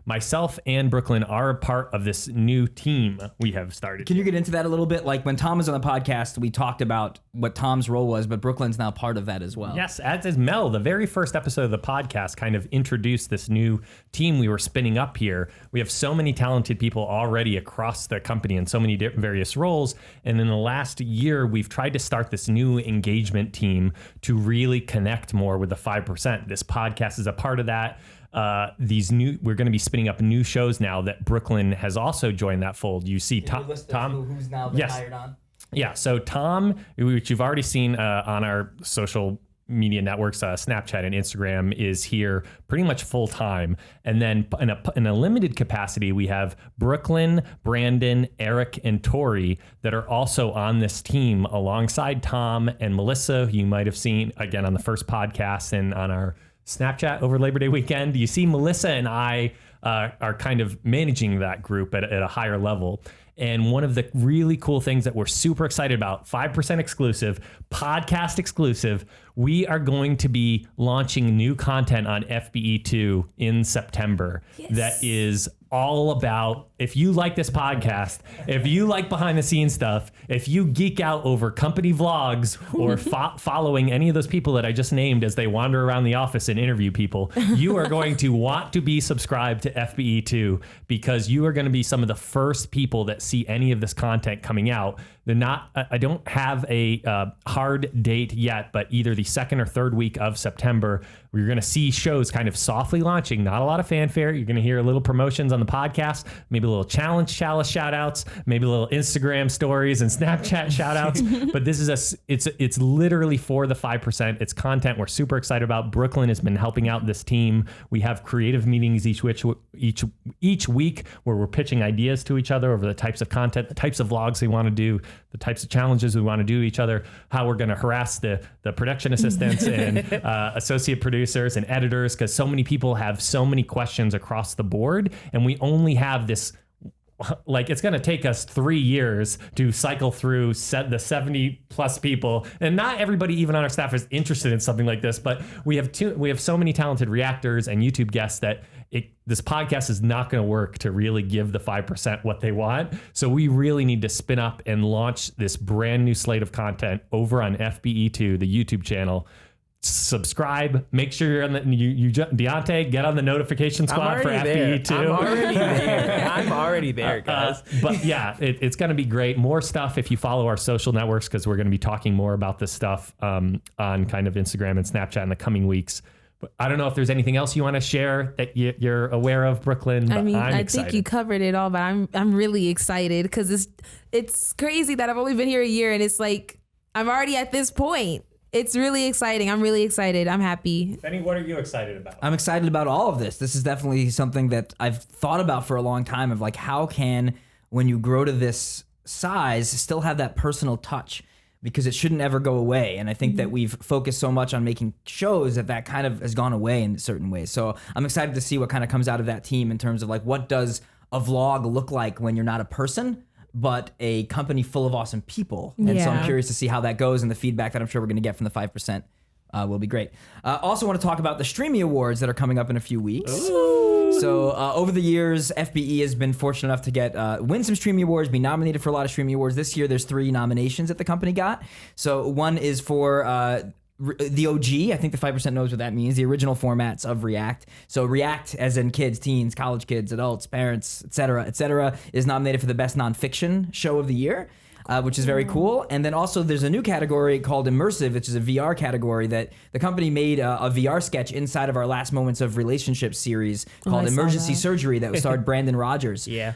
myself and Brooklyn are a part of this new team we have started. Can you get into that a little bit? Like when Tom was on the podcast, we talked about what Tom's role was, but Brooklyn's now part of that as well. Yes, as is Mel. The very first episode of the podcast kind of introduced this new team we were spinning up here. We have so many talented people already across the company in so many various roles. And in the last year, we've tried to start this new engagement team to really connect more with the 5%. This podcast is a part of that. We're going to be spinning up new shows now that Brooklyn has also joined that fold. You see Tom, who's now been hired on? Yeah. So Tom, which you've already seen on our social media networks, Snapchat and Instagram, is here pretty much full time. And then in a limited capacity, we have Brooklyn, Brandon, Eric, and Tori that are also on this team alongside Tom and Melissa, who you might have seen again on the first podcast and on our Snapchat over Labor Day weekend. You see Melissa and I are kind of managing that group at a higher level. And one of the really cool things that we're super excited about, 5% exclusive, podcast exclusive, we are going to be launching new content on FBE2 in September. Yes. That is all about, if you like this podcast, if you like behind the scenes stuff, if you geek out over company vlogs or following any of those people that I just named as they wander around the office and interview people, you are going to want to be subscribed to FBE2 because you are going to be some of the first people that see any of this content coming out. I don't have a hard date yet, but either the second or third week of September, we're going to see shows kind of softly launching, not a lot of fanfare. You're going to hear little promotions on the podcast, maybe a little challenge shout outs, maybe a little Instagram stories and Snapchat shout outs. But this is it's literally for the 5%. It's content we're super excited about. Brooklyn has been helping out this team. We have creative meetings each week where we're pitching ideas to each other over the types of content, the types of vlogs we want to do, the types of challenges we want to do each other, how we're going to harass the production assistants and associate producers and editors, because so many people have so many questions across the board, and we only have this, like, it's going to take us 3 years to cycle through the 70 plus people, and not everybody even on our staff is interested in something like this, but we have so many talented reactors and YouTube guests that this podcast is not going to work to really give the 5% what they want. So we really need to spin up and launch this brand new slate of content over on FBE2, the YouTube channel. Subscribe, make sure you're on the Dionte, get on the notification squad for FBE2. I'm already there, guys. But yeah, it's going to be great. More stuff if you follow our social networks, because we're going to be talking more about this stuff on kind of Instagram and Snapchat in the coming weeks. But I don't know if there's anything else you want to share that you're aware of, Brooklyn. But I think you covered it all, but I'm really excited because it's crazy that I've only been here a year, and it's like I'm already at this point. It's really exciting. I'm really excited. I'm happy. Benny, what are you excited about? I'm excited about all of this. This is definitely something that I've thought about for a long time, of like, how can, when you grow to this size, still have that personal touch? Because it shouldn't ever go away. And I think that we've focused so much on making shows that kind of has gone away in certain ways. So I'm excited to see what kind of comes out of that team in terms of like, what does a vlog look like when you're not a person, but a company full of awesome people? And so I'm curious to see how that goes, and the feedback that I'm sure we're going to get from the 5% will be great. Also want to talk about the Streamy Awards that are coming up in a few weeks. Ooh. So over the years, FBE has been fortunate enough to get win some Streamy Awards, be nominated for a lot of Streamy Awards. This year, there's 3 nominations that the company got. So one is for the OG. I think the 5% knows what that means. The original formats of React. So React, as in kids, teens, college kids, adults, parents, et cetera, is nominated for the best nonfiction show of the year. Which is very cool. And then also there's a new category called Immersive, which is a VR category that the company made a VR sketch inside of our Last Moments of Relationship series called Emergency Surgery that starred Brandon Rogers in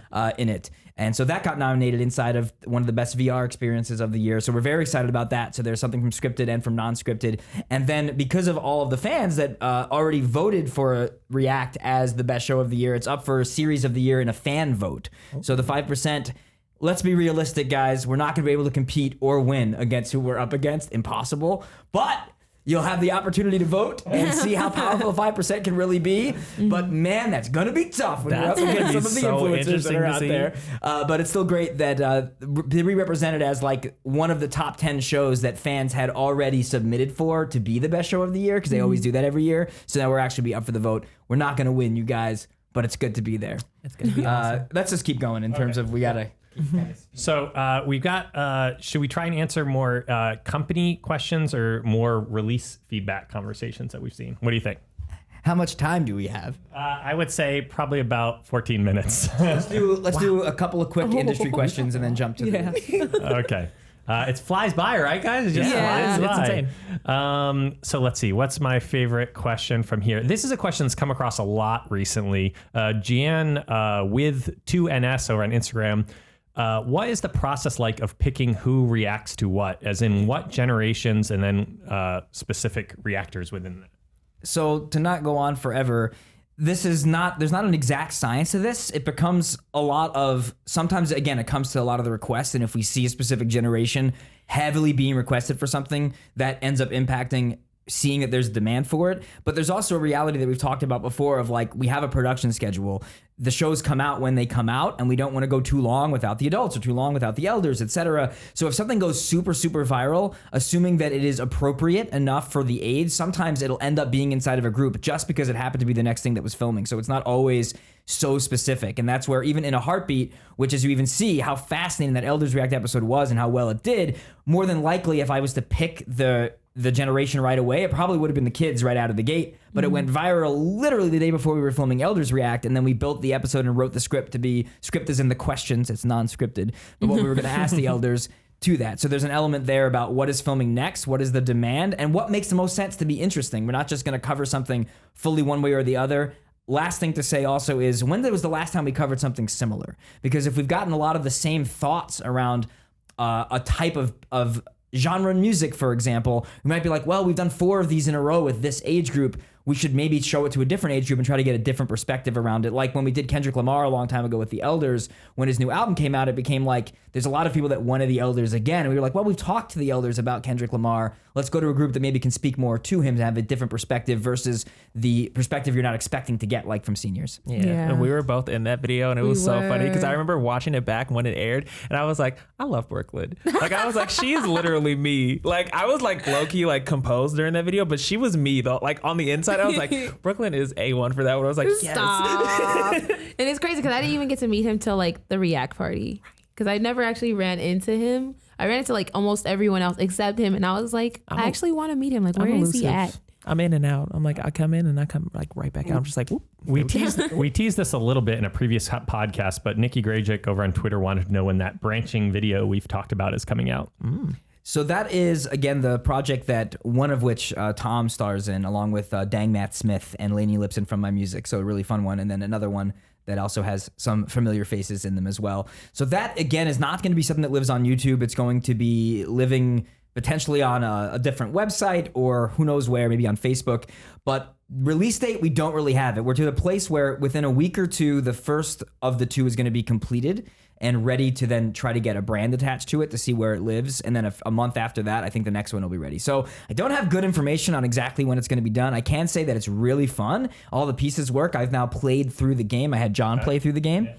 it. And so that got nominated inside of one of the best VR experiences of the year. So we're very excited about that. So there's something from scripted and from non-scripted. And then because of all of the fans that already voted for React as the best show of the year, it's up for a series of the year in a fan vote. So the 5%... Let's be realistic, guys. We're not going to be able to compete or win against who we're up against. Impossible. But you'll have the opportunity to vote and see how powerful 5% can really be. But man, that's going to be tough when you're up against some of the influencers that are out there. But it's still great that to be represented as like one of the top 10 shows that fans had already submitted for to be the best show of the year, because they always do that every year. So now we're actually be up for the vote. We're not going to win, you guys, but it's good to be there. It's going to be awesome. Let's just keep going in terms of we got to... So we've got, should we try and answer more company questions or more release feedback conversations that we've seen? What do you think? How much time do we have? I would say probably about 14 minutes. Let's do a couple of quick industry questions and then jump to the... Okay. It flies by, right, guys? It just flies by. It's insane. So let's see. What's my favorite question from here? This is a question that's come across a lot recently. Jan with 2NS over on Instagram. What is the process like of picking who reacts to what, as in what generations, and then specific reactors within that? So to not go on forever, there's not an exact science to this. It becomes a lot of, sometimes again, it comes to a lot of the requests. And if we see a specific generation heavily being requested for something, that ends up impacting seeing that there's demand for it, but there's also a reality that we've talked about before of like, we have a production schedule. The shows come out when they come out, and we don't want to go too long without the adults or too long without the elders, etc. So if something goes super, super viral, assuming that it is appropriate enough for the age, sometimes it'll end up being inside of a group just because it happened to be the next thing that was filming. So it's not always so specific. And that's where even in a heartbeat, which as you even see how fascinating that Elders React episode was and how well it did, more than likely if I was to pick the generation right away, it probably would have been the kids right out of the gate, but it went viral literally the day before we were filming Elders React, and then we built the episode and wrote the script to be, script as in the questions, it's non-scripted, but what we were going to ask the elders to that. So there's an element there about what is filming next, what is the demand, and what makes the most sense to be interesting. We're not just going to cover something fully one way or the other. Last thing to say also is, when was the last time we covered something similar? Because if we've gotten a lot of the same thoughts around a type of genre music, for example, we might be like, well, we've done 4 of these in a row with this age group. We should maybe show it to a different age group and try to get a different perspective around it. Like when we did Kendrick Lamar a long time ago with The Elders, when his new album came out, it became like, there's a lot of people that wanted The Elders again. And we were like, well, we've talked to The Elders about Kendrick Lamar. Let's go to a group that maybe can speak more to him to have a different perspective versus the perspective you're not expecting to get, like from seniors. Yeah. And we were both in that video, and it was so funny because I remember watching it back when it aired, and I was like, I love Brooklyn. Like, I was like, she is literally me. Like, I was like low-key like composed during that video, but she was me though. Like on the inside, I was like, Brooklyn is A1 for that one. I was like, yes. Stop. And it's crazy because I didn't even get to meet him till like the React party, because I never actually ran into him. I ran into like almost everyone else except him, and I was like, I actually want to meet him. Like, where is he at? I'm in and out. I'm like, I come in and I come like right back out. I'm just like, whoop. We teased this a little bit in a previous podcast, but Nikki Grajic over on Twitter wanted to know when that branching video we've talked about is coming out. So that is, again, the project that one of which Tom stars in, along with Dang Matt Smith and Lainey Lipson from My Music. So a really fun one. And then another one that also has some familiar faces in them as well. So that, again, is not going to be something that lives on YouTube. It's going to be living potentially on a different website, or who knows where, maybe on Facebook. But release date, we don't really have it. We're to the place where within a week or two, the first of the 2 is going to be completed and ready to then try to get a brand attached to it to see where it lives. And then a month after that, I think the next one will be ready. So I don't have good information on exactly when it's going to be done. I can say that it's really fun. All the pieces work. I've now played through the game. I had John play through the game.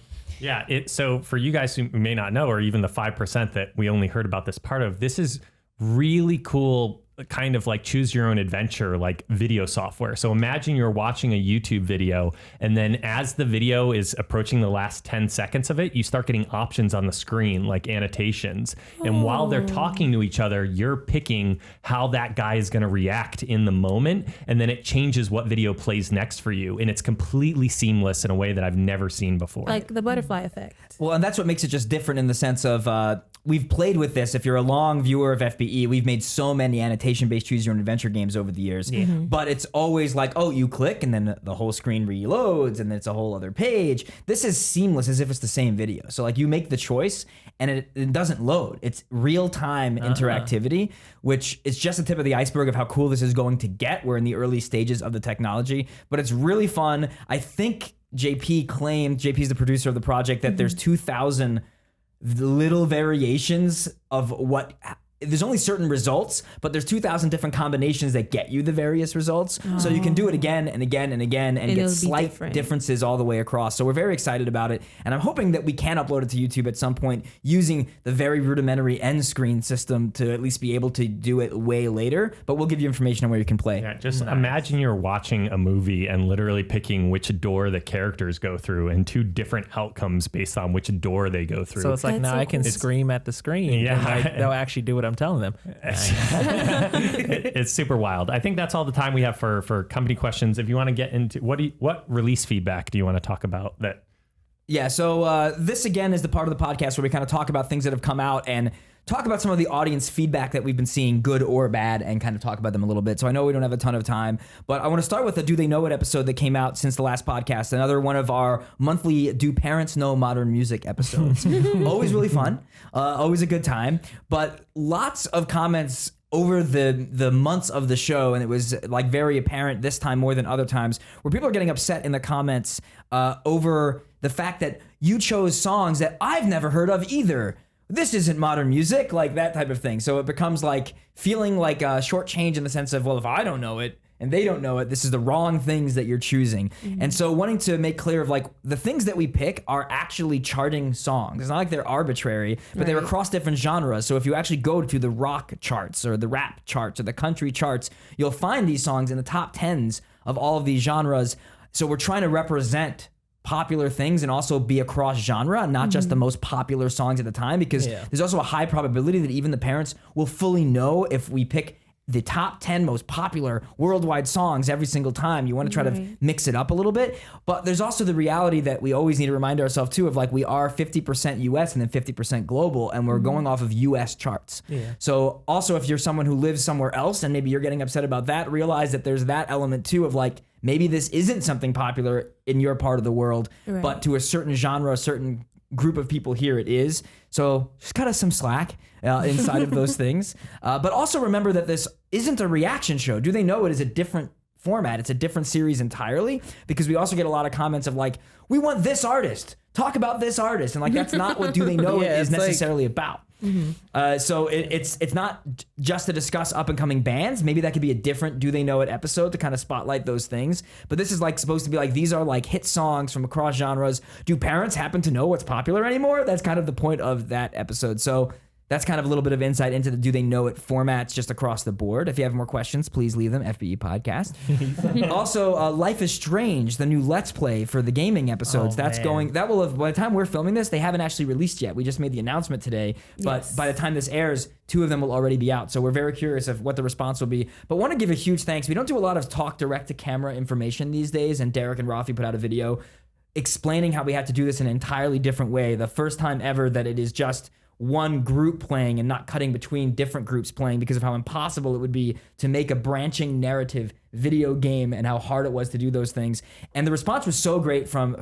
Yeah. So for you guys who may not know, or even the 5% that we only heard about this part of, this is really cool, kind of like choose your own adventure, like video software. So imagine you're watching a YouTube video, and then as the video is approaching the last 10 seconds of it, you start getting options on the screen, like annotations. And while they're talking to each other, you're picking how that guy is going to react in the moment. And then it changes what video plays next for you. And it's completely seamless in a way that I've never seen before. Like the butterfly effect. Well, and that's what makes it just different in the sense of, we've played with this. If you're a long viewer of FBE, we've made so many annotation-based choose your own adventure games over the years. But it's always like, oh, you click and then the whole screen reloads and then it's a whole other page. This is seamless as if it's the same video. So like you make the choice and it doesn't load. It's real-time interactivity, which is just the tip of the iceberg of how cool this is going to get. We're in the early stages of the technology, but it's really fun. I think JP's the producer of the project, that there's 2,000 little variations of what. There's only certain results, but there's 2,000 different combinations that get you the various results. So you can do it again and again and again and get slight differences all the way across. So we're very excited about it. And I'm hoping that we can upload it to YouTube at some point using the very rudimentary end screen system to at least be able to do it way later. But we'll give you information on where you can play. Yeah, just imagine you're watching a movie and literally picking which door the characters go through and 2 different outcomes based on which door they go through. So it's like, now I can scream at the screen. Yeah. They'll actually do what I'm telling them. It's super wild. I think that's all the time we have for company questions. If you want to get into what release feedback do you want to talk about that? Yeah, so this again is the part of the podcast where we kind of talk about things that have come out and talk about some of the audience feedback that we've been seeing, good or bad, and kind of talk about them a little bit. So I know we don't have a ton of time, but I want to start with a Do They Know It episode that came out since the last podcast. Another one of our monthly Do Parents Know Modern Music episodes. Always really fun, always a good time, but lots of comments over the months of the show, and it was like very apparent this time more than other times, where people are getting upset in the comments over the fact that you chose songs that I've never heard of either. this isn't modern music, like that type of thing. So it becomes like feeling like a shortchange in the sense of, well, if I don't know it and they don't know it, this is the wrong things that you're choosing. And so wanting to make clear of like the things that we pick are actually charting songs. It's not like they're arbitrary, but they're across different genres. So if you actually go to the rock charts or the rap charts or the country charts, you'll find these songs in the top 10s of all of these genres. So we're trying to represent popular things and also be across genre, not just the most popular songs at the time, because there's also a high probability that even the parents will fully know if we pick the top 10 most popular worldwide songs every single time. You want to try to mix it up a little bit. But there's also the reality that we always need to remind ourselves too of like we are 50% US and then 50% global, and we're going off of US charts. So also if you're someone who lives somewhere else and maybe you're getting upset about that, realize that there's that element too of like, maybe this isn't something popular in your part of the world, but to a certain genre, a certain group of people here it is. So just cut us some slack inside of those things. But also remember that this isn't a reaction show. Do they know it is a different format? It's a different series entirely, because we also get a lot of comments of like, we want this artist, talk about this artist. And like, that's not what Do They Know It is necessarily about. So it's not just to discuss up and coming bands. Maybe that could be a different Do They Know It episode to kind of spotlight those things. But this is like supposed to be like, these are like hit songs from across genres. Do parents happen to know what's popular anymore? That's kind of the point of that episode. So that's kind of a little bit of insight into the Do They Know It formats just across the board. If you have more questions, please leave them. FBE Podcast. Also, Life is Strange, the new Let's Play for the gaming episodes. That will have, by the time we're filming this, they haven't actually released yet. We just made the announcement today. But by the time this airs, 2 of them will already be out. So we're very curious of what the response will be. But want to give a huge thanks. We don't do a lot of talk direct to camera information these days. And Derek and Rafi put out a video explaining how we had to do this in an entirely different way. The first time ever that it is just one group playing and not cutting between different groups playing, because of how impossible it would be to make a branching narrative video game and how hard it was to do those things. And the response was so great from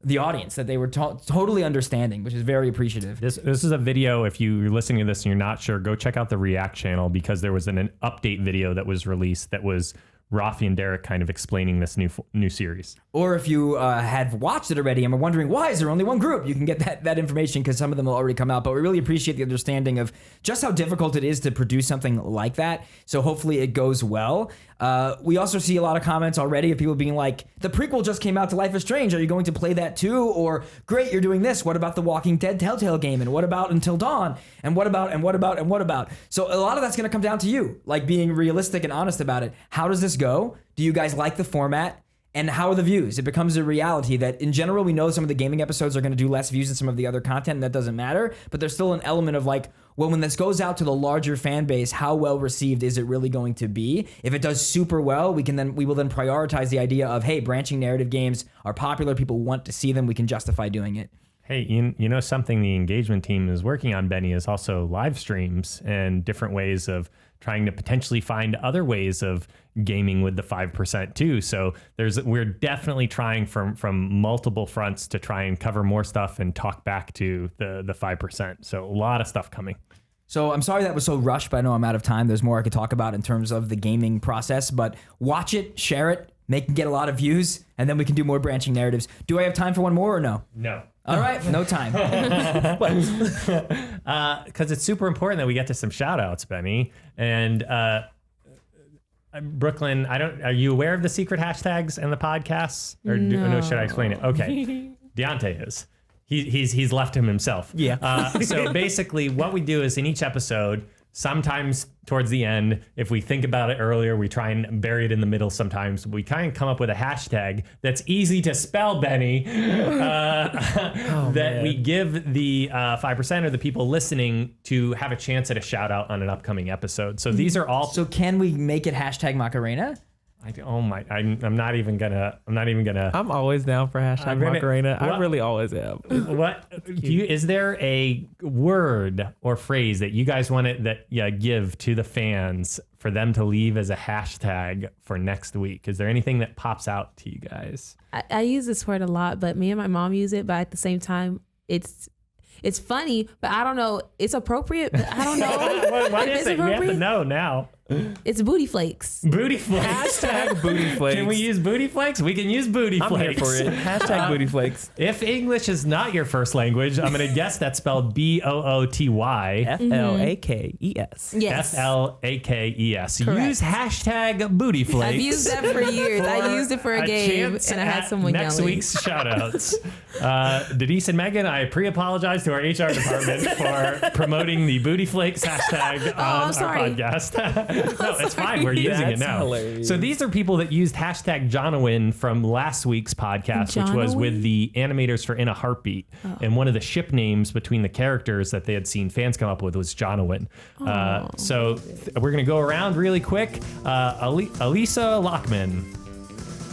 the audience that they were totally understanding, which is very appreciative. This is a video. If you're listening to this and you're not sure, go check out the React channel, because there was an update video that was released that was Rafi and Derek kind of explaining this new series. Or if you had watched it already and were wondering, why is there only one group? You can get that information, because some of them will already come out. But we really appreciate the understanding of just how difficult it is to produce something like that. So hopefully it goes well. We also see a lot of comments already of people being like, the prequel just came out to Life is Strange. Are you going to play that too? Or, great, you're doing this. What about the Walking Dead Telltale game? And what about Until Dawn? And what about, and what about, and what about? So a lot of that's going to come down to you, like being realistic and honest about it. How does this go? Do you guys like the format? And how are the views? It becomes a reality that in general, we know some of the gaming episodes are going to do less views than some of the other content, and that doesn't matter. But there's still an element of like, well, when this goes out to the larger fan base, how well received is it really going to be? If it does super well, we will then prioritize the idea of, hey, branching narrative games are popular. People want to see them. We can justify doing it. Hey, you know something the engagement team is working on, Benny, is also live streams and different ways of trying to potentially find other ways of gaming with the 5% too. So we're definitely trying from multiple fronts to try and cover more stuff and talk back to the 5%. So a lot of stuff coming. So I'm sorry that was so rushed, but I know I'm out of time. There's more I could talk about in terms of the gaming process, but watch it, share it, get a lot of views, and then we can do more branching narratives. Do I have time for one more or no? No. All right, no time. Because it's super important that we get to some shout outs, Benny. And Brooklyn, are you aware of the secret hashtags and the podcasts? Or no, should I explain it? Okay. Dionte is. He's left him himself. Yeah. So basically what we do is in each episode, sometimes towards the end, if we think about it earlier, we try and bury it in the middle sometimes. We kind of come up with a hashtag that's easy to spell, Benny, that we give the 5% or the people listening to have a chance at a shout out on an upcoming episode. So these are all... So can we make it hashtag Macarena? I'm not even gonna. I'm always down for hashtag Macarena. I really always am. Is there a word or phrase that you guys want to give to the fans for them to leave as a hashtag for next week? Is there anything that pops out to you guys? I use this word a lot, but me and my mom use it. But at the same time, it's funny, but I don't know. It's appropriate, but I don't know. What is it? You have to know now. It's booty flakes. Booty flakes. Hashtag booty flakes. Can we use booty flakes? We can use booty I'm here flakes. for it. Hashtag booty flakes. If English is not your first language, I'm going to guess that's spelled BOOTY. FLAKES. Yes. FLAKES. Correct. Use hashtag booty flakes. I've used that for years. I used it for a game, chance and I had at someone next yelling. week's shoutouts. Denise and Megan, I pre-apologize to our HR department for promoting the booty flakes hashtag on I'm our sorry. podcast. No, it's fine. We're using it That's now. hilarious. So these are people that used hashtag Jonawin from last week's podcast, which was Jonawin? with the animators for In a Heartbeat. And one of the ship names between the characters that they had seen fans come up with was Jonawin. We're going to go around really quick. Elisa Lockman.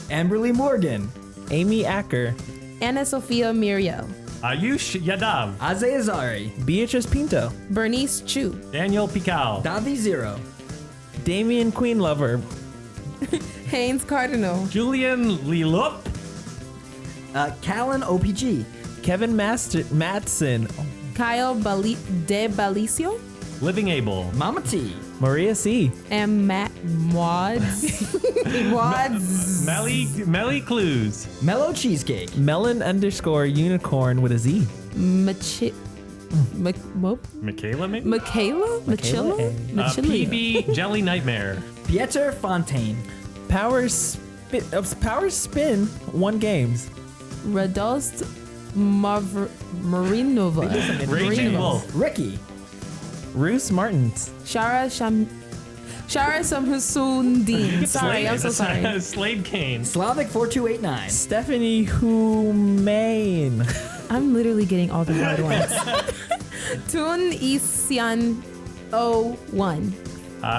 Amberly Morgan. Amy Acker. Anna Sophia Mirio. Ayush Yadav. Aze Azari. Beatrice Pinto. Bernice Chu. Daniel Pical. Davi Zero. Damian Queen Lover. Haynes Cardinal. Julian Lilup. Callan OPG. Kevin Matson. Kyle De Balicio. Living Able. Mama T. Maria C. And Matt Wads. Wads. Melly Clues. Mellow Cheesecake. Melon_unicorn with a Z. Michaela, maybe? Michaela? Machilla? PB Jelly Nightmare. Pieter Fontaine. Power Spin 1 games. Radost Marinova. Raging Wolf. Ricky. Roos Martins. Shara Samhusundin. Sorry, I'm so sorry. Slade Kane. Slavic 4289. Stephanie Humain. I'm literally getting all the hard ones. Tun Isian 01.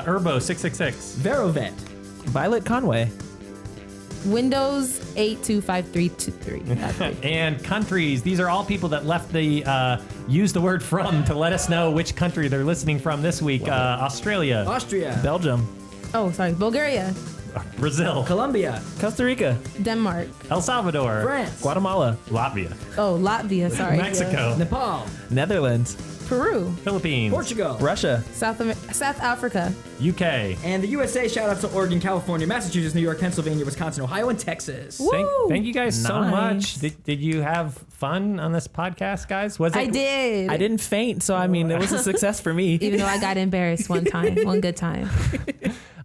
Urbo 666. Verovet. Violet Conway. Windows 825323. And countries. These are all people that left the use the word from to let us know which country they're listening from this week. Australia. Austria. Belgium. Oh, sorry. Bulgaria. Brazil. Colombia. Costa Rica. Denmark. El Salvador. France. Guatemala. Latvia. Oh, Latvia. Sorry. Mexico. Nepal. Netherlands. Peru. Philippines. Portugal. Russia. South Africa. UK. And the USA. Shout out to Oregon, California, Massachusetts, New York, Pennsylvania, Wisconsin, Ohio, and Texas. Woo! Thank you guys so Nice. much. Did you have fun on this podcast, guys? Was it? I did. I didn't faint, so I mean, it was a success for me. Even though I got embarrassed one good time.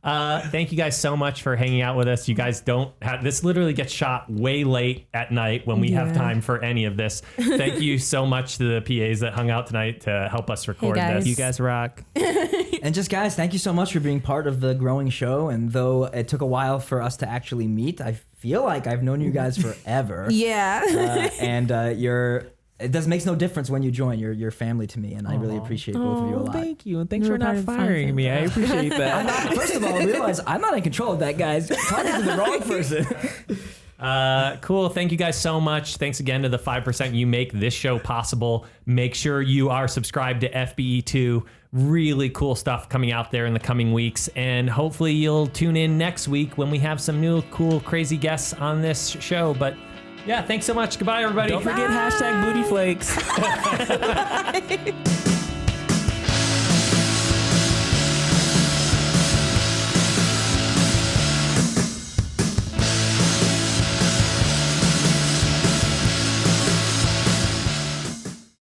Thank you guys so much for hanging out with us. You guys don't have this literally gets shot way late at night when we have Yeah. time for any of this. Thank you so much to the PAs that hung out tonight to help us record guys. this. You guys rock. And just guys, thank you so much for being part of the growing show. And though it took a while for us to actually meet, I feel like I've known you guys forever. Yeah. It makes no difference when you join. You're family to me, and I really appreciate both of you a lot. Thank you, and thanks You're for part not of the firing fun me. I family. appreciate that. First of all, realize I'm not in control of that, guys. Talking to the wrong person. Cool. Thank you guys so much. Thanks again to the 5%. You make this show possible. Make sure you are subscribed to FBE2. Really cool stuff coming out there in the coming weeks. And hopefully you'll tune in next week when we have some new, cool, crazy guests on this show. But yeah, thanks so much. Goodbye, everybody. Don't forget hashtag booty flakes.